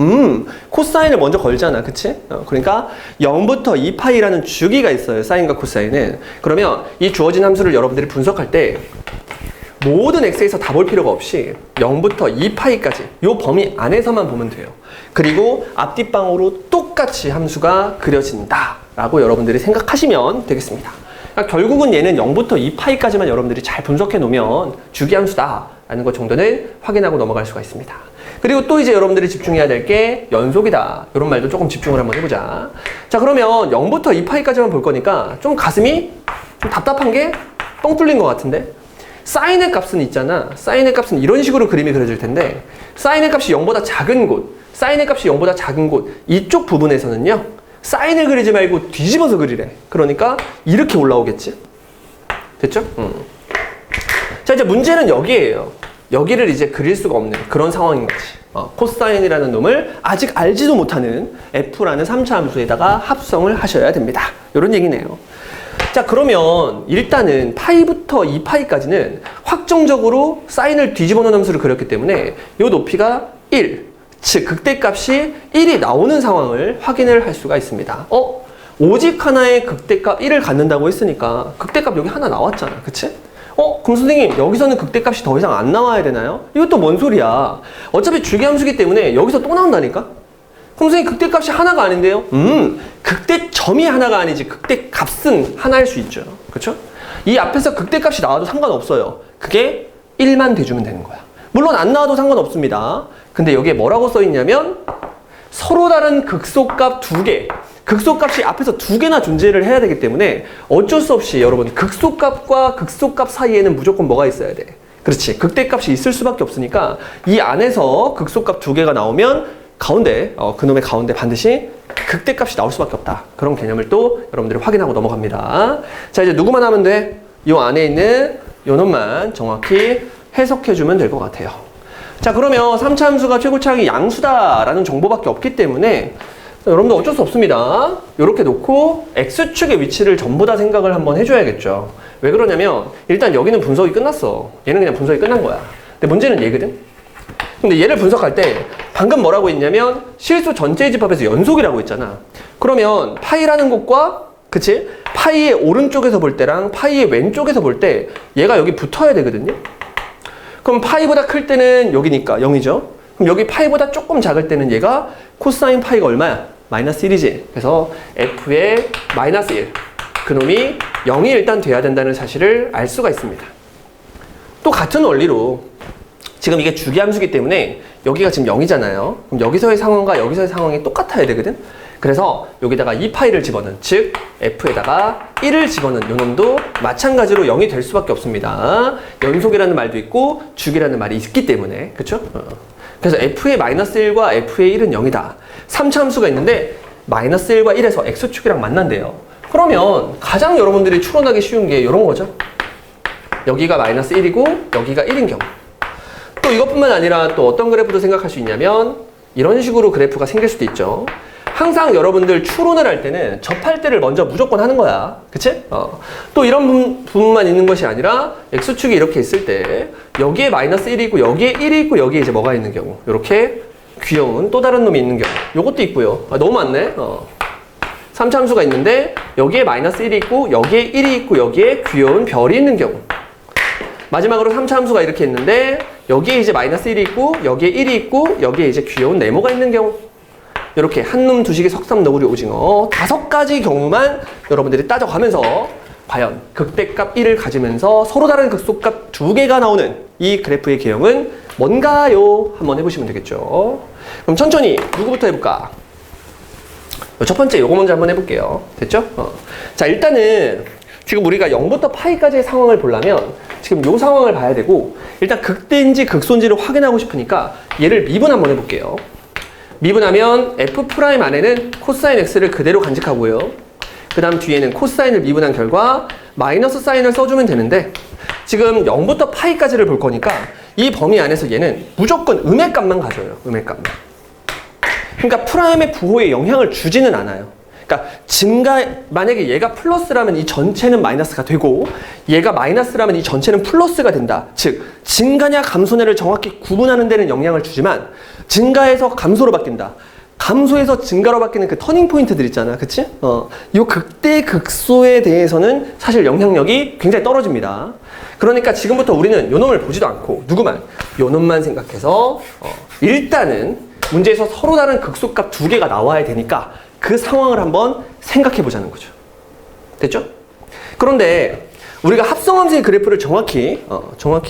코사인을 먼저 걸잖아. 그치? 그러니까 0부터 2파이라는 주기가 있어요. 사인과 코사인은. 그러면 이 주어진 함수를 여러분들이 분석할 때 모든 x에서 다 볼 필요가 없이 0부터 2파이까지 이 범위 안에서만 보면 돼요. 그리고 앞뒷방으로 똑같이 함수가 그려진다 라고 여러분들이 생각하시면 되겠습니다. 그러니까 결국은 얘는 0부터 2파이까지만 여러분들이 잘 분석해 놓으면 주기함수다 라는 것 정도는 확인하고 넘어갈 수가 있습니다. 그리고 또 이제 여러분들이 집중해야 될 게 연속이다. 이런 말도 조금 집중을 한번 해보자. 자, 그러면 0부터 2파이까지만 볼 거니까 좀 가슴이 좀 답답한 게 뻥 뚫린 것 같은데 사인의 값은 있잖아. 사인의 값은 이런 식으로 그림이 그려질 텐데 사인의 값이 0보다 작은 곳, 사인의 값이 0보다 작은 곳 이쪽 부분에서는요 사인을 그리지 말고 뒤집어서 그리래. 그러니까 이렇게 올라오겠지. 됐죠? 자, 이제 문제는 여기에요. 여기를 이제 그릴 수가 없는 그런 상황인 거지. 코사인이라는 놈을 아직 알지도 못하는 f라는 3차 함수에다가 합성을 하셔야 됩니다. 이런 얘기네요. 자, 그러면 일단은 파이부터 2파이까지는 확정적으로 사인을 뒤집어 놓은 함수를 그렸기 때문에 이 높이가 1, 즉 극대값이 1이 나오는 상황을 확인을 할 수가 있습니다. 오직 하나의 극대값 1을 갖는다고 했으니까 극대값 여기 하나 나왔잖아. 그치? 그럼 선생님 여기서는 극대값이 더 이상 안 나와야 되나요? 이것도 뭔 소리야. 어차피 주기함수기 때문에 여기서 또 나온다니까? 그럼 선생님 극대값이 하나가 아닌데요? 극대점이 하나가 아니지 극대값은 하나일 수 있죠. 그렇죠? 이 앞에서 극대값이 나와도 상관없어요. 그게 1만 돼주면 되는 거야. 물론 안 나와도 상관없습니다. 근데 여기에 뭐라고 써있냐면 서로 다른 극소값 2개, 극소값이 앞에서 2개나 존재를 해야 되기 때문에 어쩔 수 없이 여러분 극소값과 극소값 사이에는 무조건 뭐가 있어야 돼. 그렇지. 극대값이 있을 수밖에 없으니까 이 안에서 극소값 2개가 나오면 가운데, 그놈의 가운데 반드시 극대값이 나올 수밖에 없다. 그런 개념을 또 여러분들이 확인하고 넘어갑니다. 자, 이제 누구만 하면 돼? 이 안에 있는 요 놈만 정확히 해석해주면 될 것 같아요. 자, 그러면 3차 함수가 최고차항이 양수다라는 정보밖에 없기 때문에 여러분들 어쩔 수 없습니다. 이렇게 놓고 X축의 위치를 전부 다 생각을 한번 해줘야겠죠. 왜 그러냐면 일단 여기는 분석이 끝났어. 얘는 그냥 분석이 끝난 거야. 근데 근데 문제는 얘거든. 근데 얘를 분석할 때 방금 뭐라고 했냐면 실수 전체의 집합에서 연속이라고 했잖아. 그러면 파이라는 곳과 그치? 파이의 오른쪽에서 볼 때랑 파이의 왼쪽에서 볼 때 얘가 여기 붙어야 되거든요. 그럼 파이보다 클 때는 여기니까 0이죠. 그럼 여기 파이보다 조금 작을 때는 얘가 코사인 파이가 얼마야? 마이너스 1이지. 그래서 f의 마이너스 1 그놈이 0이 일단 돼야 된다는 사실을 알 수가 있습니다. 또 같은 원리로 지금 이게 주기함수기 때문에 여기가 지금 0이잖아요. 그럼 여기서의 상황과 여기서의 상황이 똑같아야 되거든. 그래서 여기다가 2파이를 집어넣은 즉 f에다가 1을 집어넣은 요놈도 마찬가지로 0이 될 수밖에 없습니다. 연속이라는 말도 있고 주기라는 말이 있기 때문에 그쵸? 그래서 f의 마이너스 1과 f의 1은 0이다. 3차 함수가 있는데 마이너스 1과 1에서 x축이랑 만난대요. 그러면 가장 여러분들이 추론하기 쉬운 게 이런 거죠. 여기가 마이너스 1이고 여기가 1인 경우. 또 이것뿐만 아니라 또 어떤 그래프도 생각할 수 있냐면 이런 식으로 그래프가 생길 수도 있죠. 항상 여러분들 추론을 할 때는 접할 때를 먼저 무조건 하는 거야. 그치? 또 이런 부분만 있는 것이 아니라 x축이 이렇게 있을 때 여기에 마이너스 1이 있고 여기에 1이 있고 여기에 이제 뭐가 있는 경우 이렇게 귀여운 또 다른 놈이 있는 경우 요것도 있고요. 너무 많네. 3차 함수가 있는데 여기에 마이너스 1이 있고 여기에 1이 있고 여기에 귀여운 별이 있는 경우 마지막으로 3차 함수가 이렇게 있는데 여기에 이제 마이너스 1이 있고 여기에 1이 있고 여기에 이제 귀여운 네모가 있는 경우 이렇게 한눈 두시개 석삼 너구리 오징어 5가지 경우만 여러분들이 따져가면서 과연 극대값 1을 가지면서 서로 다른 극소값 2개가 나오는 이 그래프의 개형은 뭔가요? 한번 해보시면 되겠죠. 그럼 천천히 누구부터 해볼까? 첫 번째 요거 먼저 한번 해볼게요. 됐죠? 자 일단은 지금 우리가 0부터 파이까지의 상황을 보려면 지금 요 상황을 봐야 되고 일단 극대인지 극소인지를 확인하고 싶으니까 얘를 미분 한번 해볼게요. 미분하면 f' 안에는 코사인 x를 그대로 간직하고요. 그 다음 뒤에는 코사인을 미분한 결과 마이너스 사인을 써주면 되는데 지금 0부터 파이까지를 볼 거니까 이 범위 안에서 얘는 무조건 음의 값만 가져요. 음의 값만. 그러니까 프라임의 부호에 영향을 주지는 않아요. 그러니까 만약에 얘가 플러스라면 이 전체는 마이너스가 되고 얘가 마이너스라면 이 전체는 플러스가 된다. 즉 증가냐 감소냐를 정확히 구분하는 데는 영향을 주지만 증가에서 감소로 바뀐다. 감소에서 증가로 바뀌는 그 터닝 포인트들 있잖아. 그치? 요 극대 극소에 대해서는 사실 영향력이 굉장히 떨어집니다. 그러니까 지금부터 우리는 요 놈을 보지도 않고 누구만? 요 놈만 생각해서 일단은 문제에서 서로 다른 극소값 2개가 나와야 되니까 그 상황을 한번 생각해 보자는 거죠. 됐죠? 그런데 우리가 합성함수의 그래프를 정확히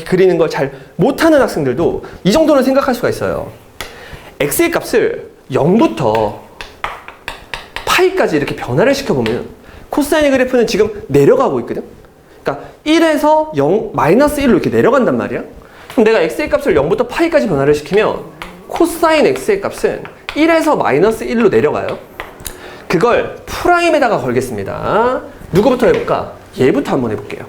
그리는 걸 잘 못하는 학생들도 이 정도는 생각할 수가 있어요. x의 값을 0부터 파이까지 이렇게 변화를 시켜보면 코사인의 그래프는 지금 내려가고 있거든? 그러니까 1에서 0, 마이너스 1로 이렇게 내려간단 말이야. 그럼 내가 x의 값을 0부터 파이까지 변화를 시키면 코사인 x의 값은 1에서 마이너스 1로 내려가요. 그걸 프라임에다가 걸겠습니다. 누구부터 해볼까? 얘부터 한번 해볼게요.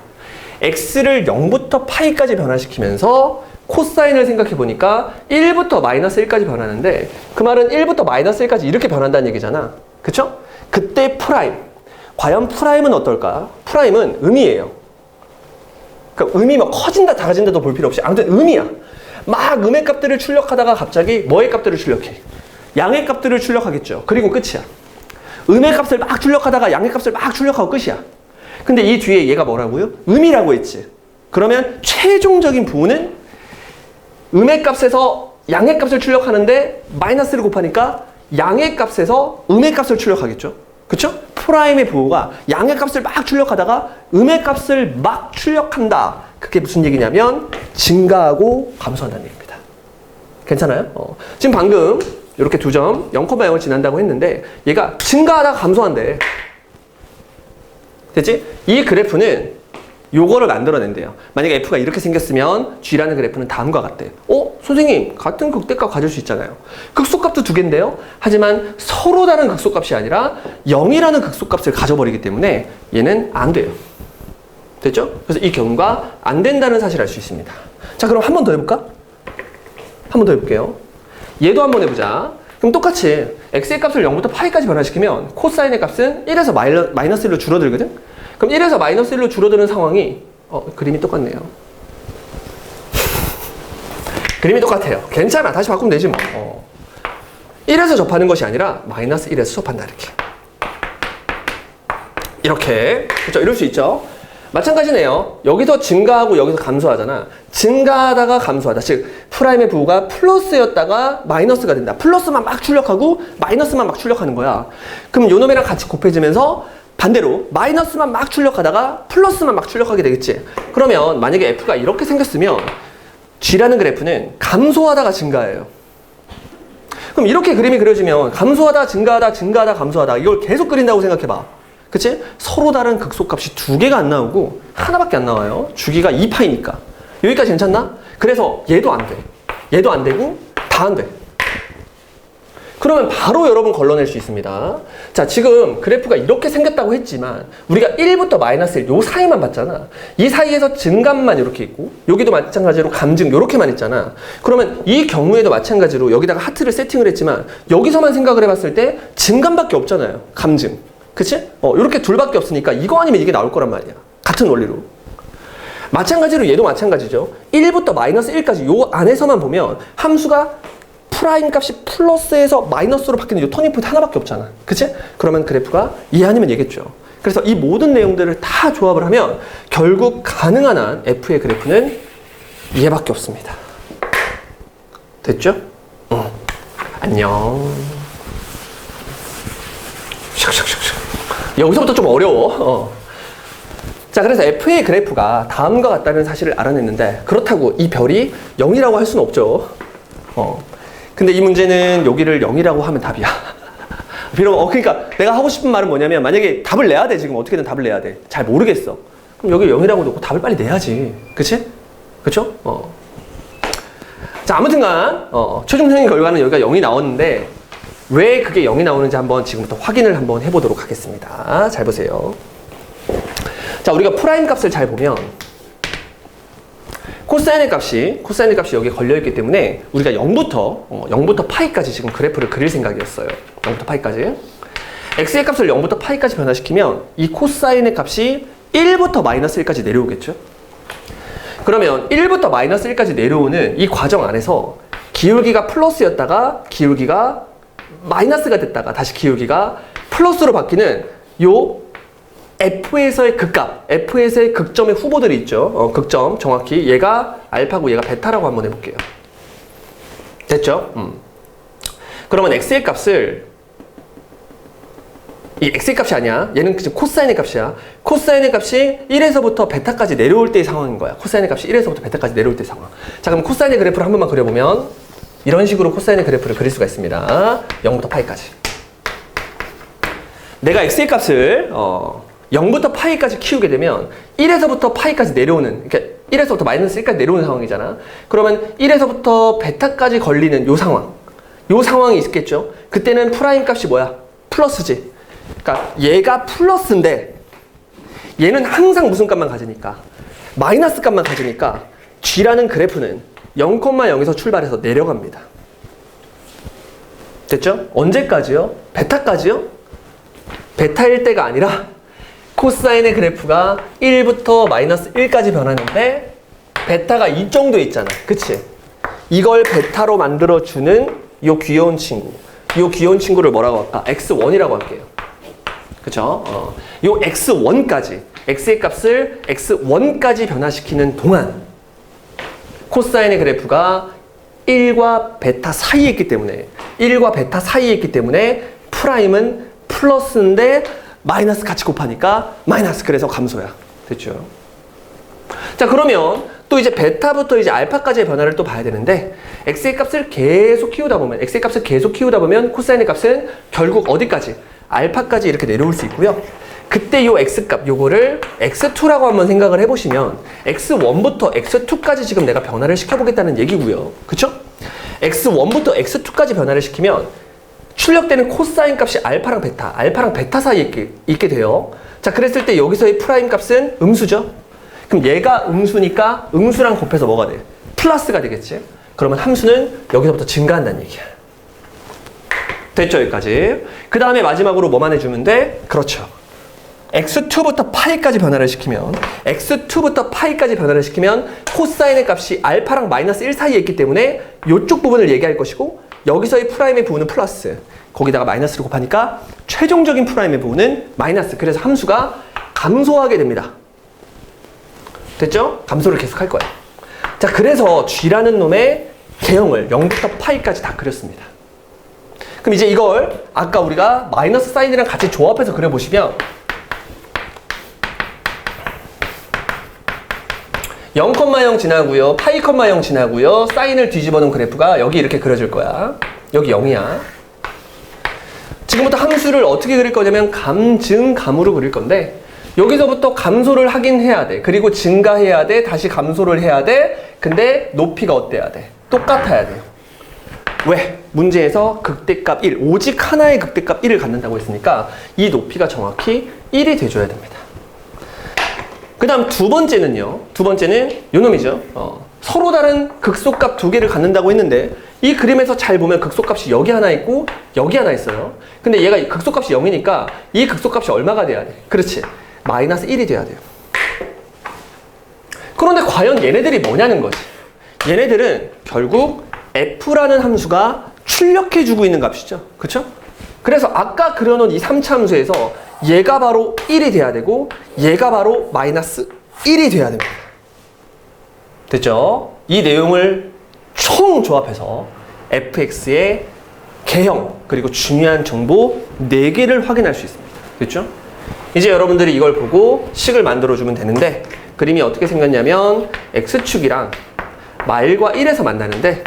x를 0부터 파이까지 변화시키면서 코사인을 생각해보니까 1부터 마이너스 1까지 변하는데 그 말은 1부터 마이너스 1까지 이렇게 변한다는 얘기잖아. 그쵸? 그때 프라임. 과연 프라임은 어떨까? 프라임은 음이에요. 그러니까 음이 막 커진다 작아진다도 볼 필요 없이 아무튼 음이야. 막 음의 값들을 출력하다가 갑자기 뭐의 값들을 출력해? 양의 값들을 출력하겠죠. 그리고 끝이야. 음의 값을 막 출력하다가 양의 값을 막 출력하고 끝이야. 근데 이 뒤에 얘가 뭐라고요? 음이라고 했지. 그러면 최종적인 부호는 음의 값에서 양의 값을 출력하는데 마이너스를 곱하니까 양의 값에서 음의 값을 출력하겠죠. 그쵸? 프라임의 부호가 양의 값을 막 출력하다가 음의 값을 막 출력한다. 그게 무슨 얘기냐면 증가하고 감소한다는 얘기입니다. 괜찮아요? 지금 방금 이렇게 두 점 0,0을 지난다고 했는데 얘가 증가하다가 감소한대. 됐지? 이 그래프는 요거를 만들어낸대요. 만약에 F가 이렇게 생겼으면 G라는 그래프는 다음과 같대. 선생님 같은 극대값 가질 수 있잖아요. 극소값도 2개인데요. 하지만 서로 다른 극소값이 아니라 0이라는 극소값을 가져버리기 때문에 얘는 안 돼요. 됐죠? 그래서 이 경우가 안 된다는 사실을 알 수 있습니다. 자, 그럼 한 번 더 해볼까? 한 번 더 해볼게요. 얘도 한번 해보자. 그럼 똑같이 x의 값을 0부터 파이까지 변화시키면 코사인의 값은 1에서 마이너스 1로 줄어들거든? 그럼 1에서 마이너스 1로 줄어드는 상황이 그림이 똑같네요. 그림이 똑같아요. 괜찮아. 다시 바꾸면 되지 뭐. 1에서 접하는 것이 아니라 마이너스 1에서 접한다. 이렇게. 그렇죠? 이럴 수 있죠. 마찬가지네요. 여기서 증가하고 여기서 감소하잖아. 증가하다가 감소하다. 즉 프라임의 부호가 플러스였다가 마이너스가 된다. 플러스만 막 출력하고 마이너스만 막 출력하는 거야. 그럼 요 놈이랑 같이 곱해지면서 반대로 마이너스만 막 출력하다가 플러스만 막 출력하게 되겠지. 그러면 만약에 F가 이렇게 생겼으면 G라는 그래프는 감소하다가 증가해요. 그럼 이렇게 그림이 그려지면 감소하다 증가하다 증가하다 감소하다 이걸 계속 그린다고 생각해봐. 그치? 서로 다른 극소값이 두 개가 안 나오고 하나밖에 안 나와요. 주기가 2파이니까. 여기까지 괜찮나? 그래서 얘도 안 돼. 얘도 안 되고 다 안 돼. 그러면 바로 여러분 걸러낼 수 있습니다. 자, 지금 그래프가 이렇게 생겼다고 했지만 우리가 1부터 마이너스 1, 요 사이만 봤잖아. 이 사이에서 증감만 이렇게 있고 여기도 마찬가지로 감증 요렇게만 있잖아. 그러면 이 경우에도 마찬가지로 여기다가 하트를 세팅을 했지만 여기서만 생각을 해봤을 때 증감밖에 없잖아요. 감증. 그치? 이렇게 둘밖에 없으니까 이거 아니면 이게 나올 거란 말이야. 같은 원리로. 마찬가지로 얘도 마찬가지죠. 1부터 마이너스 1까지 요 안에서만 보면 함수가 프라임 값이 플러스에서 마이너스로 바뀌는 요 터닝 포인트 하나밖에 없잖아. 그치? 그러면 그래프가 얘 아니면 얘겠죠. 그래서 이 모든 내용들을 다 조합을 하면 결국 가능한 한 F의 그래프는 얘밖에 없습니다. 됐죠? 안녕. 여기서부터 좀 어려워. 자, 그래서 F의 그래프가 다음과 같다는 사실을 알아냈는데 그렇다고 이 별이 0이라고 할 수는 없죠. 근데 이 문제는 여기를 0이라고 하면 답이야. 비록 그러니까 내가 하고 싶은 말은 뭐냐면 만약에 답을 내야 돼. 지금 어떻게든 답을 내야 돼. 잘 모르겠어. 그럼 여기 0이라고 놓고 답을 빨리 내야지. 그치? 그쵸? 자, 아무튼간 최종적인 결과는 여기가 0이 나왔는데 왜 그게 0이 나오는지 한번 지금부터 확인을 한번 해보도록 하겠습니다. 잘 보세요. 자, 우리가 프라임 값을 잘 보면 코사인의 값이 여기에 걸려있기 때문에 우리가 0부터 파이까지 지금 그래프를 그릴 생각이었어요. 0부터 파이까지. x의 값을 0부터 파이까지 변화시키면 이 코사인의 값이 1부터 마이너스 1까지 내려오겠죠? 그러면 1부터 마이너스 1까지 내려오는 이 과정 안에서 기울기가 플러스였다가 기울기가 마이너스가 됐다가 다시 기울기가 플러스로 바뀌는 요 F에서의 극값, F에서의 극점의 후보들이 있죠. 극점, 정확히 얘가 알파고 얘가 베타라고 한번 해볼게요. 됐죠? 그러면 X의 값을 이 X의 값이 아니야. 얘는 지금 코사인의 값이야. 코사인의 값이 1에서부터 베타까지 내려올 때의 상황인 거야. 코사인의 값이 1에서부터 베타까지 내려올 때의 상황. 자, 그럼 코사인의 그래프를 한 번만 그려보면 이런 식으로 코사인의 그래프를 그릴 수가 있습니다. 0부터 파이까지. 내가 X의 값을 0부터 파이까지 키우게 되면 1에서부터 파이까지 내려오는, 그러니까 1에서부터 마이너스 1까지 내려오는 상황이잖아. 그러면 1에서부터 베타까지 걸리는 요 상황이 있겠죠. 그때는 프라임 값이 뭐야? 플러스지. 그러니까 얘가 플러스인데 얘는 항상 무슨 값만 가지니까 마이너스 값만 가지니까 G라는 그래프는 0,0에서 출발해서 내려갑니다. 됐죠? 언제까지요? 베타까지요? 베타일 때가 아니라 코사인의 그래프가 1부터 마이너스 1까지 변하는데 베타가 이 정도 있잖아. 그치? 이걸 베타로 만들어주는 요 귀여운 친구. 요 귀여운 친구를 뭐라고 할까? x1이라고 할게요. 그쵸? 요 x1까지, x의 값을 x1까지 변화시키는 동안 코사인의 그래프가 1과 베타 사이에 있기 때문에 프라임은 플러스인데 마이너스 같이 곱하니까 마이너스, 그래서 감소야. 됐죠? 자, 그러면 또 이제 베타부터 이제 알파까지의 변화를 또 봐야 되는데 x의 값을 계속 키우다 보면 코사인의 값은 결국 어디까지? 알파까지 이렇게 내려올 수 있고요. 그때 요 x값 요거를 x2라고 한번 생각을 해보시면 x1부터 x2까지 지금 내가 변화를 시켜보겠다는 얘기고요. 그쵸? x1부터 x2까지 변화를 시키면 출력되는 코사인 값이 알파랑 베타 사이에 있게 돼요. 자, 그랬을 때 여기서의 프라임 값은 음수죠? 그럼 얘가 음수니까 음수랑 곱해서 뭐가 돼? 플러스가 되겠지? 그러면 함수는 여기서부터 증가한다는 얘기야. 됐죠? 여기까지. 그 다음에 마지막으로 뭐만 해주면 돼? 그렇죠. x2부터 파이까지 변화를 시키면 x2부터 파이까지 변화를 시키면 코사인의 값이 알파랑 마이너스 1 사이에 있기 때문에 이쪽 부분을 얘기할 것이고 여기서의 프라임의 부분은 플러스 거기다가 마이너스를 곱하니까 최종적인 프라임의 부분은 마이너스. 그래서 함수가 감소하게 됩니다. 됐죠? 감소를 계속 할 거예요. 자, 그래서 g라는 놈의 개형을 0부터 파이까지 다 그렸습니다. 그럼 이제 이걸 아까 우리가 마이너스 사인이랑 같이 조합해서 그려보시면 0,0 지나고요. 파이, 0 지나고요. 사인을 뒤집어 놓은 그래프가 여기 이렇게 그려질 거야. 여기 0이야. 지금부터 함수를 어떻게 그릴 거냐면 감, 증, 감으로 그릴 건데 여기서부터 감소를 하긴 해야 돼. 그리고 증가해야 돼. 다시 감소를 해야 돼. 근데 높이가 어때야 돼? 똑같아야 돼요. 왜? 문제에서 극대값 1, 오직 하나의 극대값 1을 갖는다고 했으니까 이 높이가 정확히 1이 돼줘야 됩니다. 그 다음 두 번째는요. 두 번째는 요 놈이죠. 서로 다른 극소값 두 개를 갖는다고 했는데 이 그림에서 잘 보면 극소값이 여기 하나 있고 여기 하나 있어요. 근데 얘가 극소값이 0이니까 이 극소값이 얼마가 돼야 돼? 그렇지. 마이너스 1이 돼야 돼요. 그런데 과연 얘네들이 뭐냐는 거지. 얘네들은 결국 f라는 함수가 출력해주고 있는 값이죠. 그쵸? 그래서 아까 그려놓은 이 3차 함수에서 얘가 바로 1이 돼야 되고 얘가 바로 마이너스 1이 돼야 됩니다. 됐죠? 이 내용을 총 조합해서 fx의 개형 그리고 중요한 정보 4개를 확인할 수 있습니다. 됐죠? 이제 여러분들이 이걸 보고 식을 만들어주면 되는데 그림이 어떻게 생겼냐면 x축이랑 말과 1에서 만나는데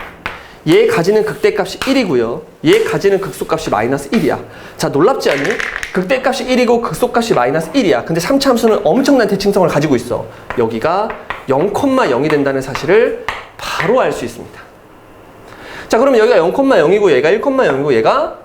얘 가지는 극대값이 1이고요. 얘 가지는 극소값이 마이너스 1이야. 자, 놀랍지 않니? 극대값이 1이고 극소값이 마이너스 1이야. 근데 3차 함수는 엄청난 대칭성을 가지고 있어. 여기가 0,0이 된다는 사실을 바로 알 수 있습니다. 자, 그러면 여기가 0,0이고 얘가 1,0이고 얘가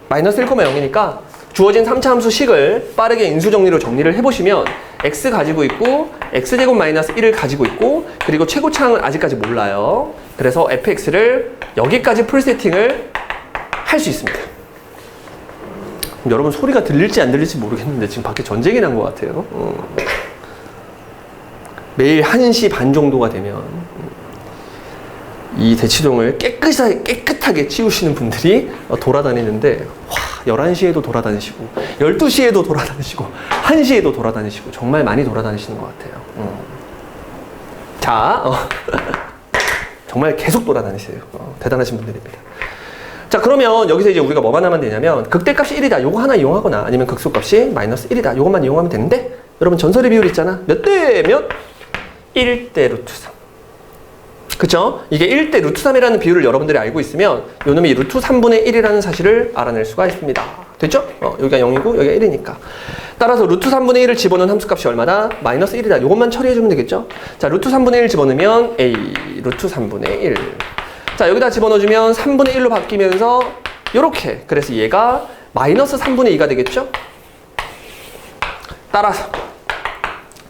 마이너스 1,0이니까 주어진 3차 함수 식을 빠르게 인수정리로 정리를 해보시면 x 가지고 있고 x제곱 마이너스 1을 가지고 있고 그리고 최고차항은 아직까지 몰라요. 그래서 fx를 여기까지 풀 세팅을 할 수 있습니다. 여러분 소리가 들릴지 안 들릴지 모르겠는데 지금 밖에 전쟁이 난 것 같아요. 매일 1시 반 정도가 되면 이 대치동을 깨끗하게 치우시는 분들이 돌아다니는데 와, 11시에도 돌아다니시고 12시에도 돌아다니시고 1시에도 돌아다니시고 정말 많이 돌아다니시는 것 같아요. 자, 정말 계속 돌아다니세요. 대단하신 분들입니다. 자, 그러면 여기서 이제 우리가 뭐만 하면 되냐면 극대값이 1이다. 요거 하나 이용하거나 아니면 극소값이 마이너스 1이다. 요것만 이용하면 되는데 여러분 전설의 비율 있잖아. 몇 대 몇? 1대 루트 3. 그쵸? 이게 1대 루트 3이라는 비율을 여러분들이 알고 있으면 요 놈이 루트 3분의 1이라는 사실을 알아낼 수가 있습니다. 됐죠? 여기가 0이고 여기가 1이니까. 따라서 루트 3분의 1을 집어넣은 함수값이 얼마다? 마이너스 1이다. 요것만 처리해주면 되겠죠? 자, 루트 3분의 1 집어넣으면 A, 루트 3분의 1. 자, 여기다 집어넣어주면 3분의 1로 바뀌면서 요렇게. 그래서 얘가 마이너스 3분의 2가 되겠죠? 따라서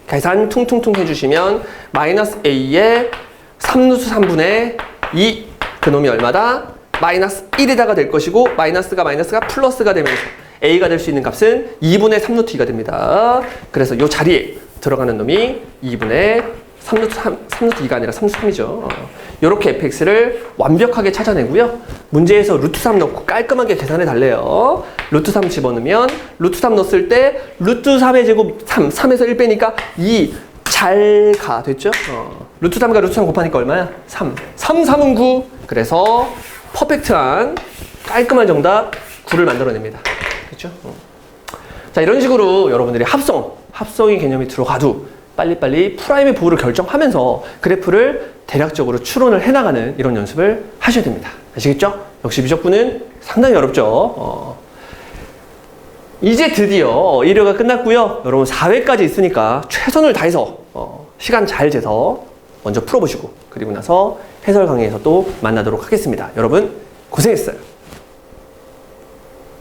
계산 퉁퉁퉁 해주시면 마이너스 A의 3루트 3분의 2 그놈이 얼마다? 마이너스 1에다가 될 것이고 마이너스가 플러스가 되면서 A가 될 수 있는 값은 2분의 3루트 2가 됩니다. 그래서 이 자리에 들어가는 놈이 2분의 3루트 2가 아니라 3루트 3이죠. 이렇게 fx를 완벽하게 찾아내고요. 문제에서 루트 3 넣고 깔끔하게 계산해 달래요. 루트 3 집어넣으면 루트 3 넣었을 때 루트 3의 제곱 3, 3에서 1 빼니까 2 잘 가. 됐죠? 루트 3과 루트 3 곱하니까 얼마야? 3. 3, 3은 9. 그래서 퍼펙트한 깔끔한 정답 9를 만들어냅니다. 됐죠? 자, 이런 식으로 여러분들이 합성의 개념이 들어가도 빨리빨리 프라임의 부호를 결정하면서 그래프를 대략적으로 추론을 해나가는 이런 연습을 하셔야 됩니다. 아시겠죠? 역시 미적분은 상당히 어렵죠. 이제 드디어 1회가 끝났고요. 여러분 4회까지 있으니까 최선을 다해서 시간 잘 재서 먼저 풀어보시고 그리고 나서 해설 강의에서 또 만나도록 하겠습니다. 여러분 고생했어요.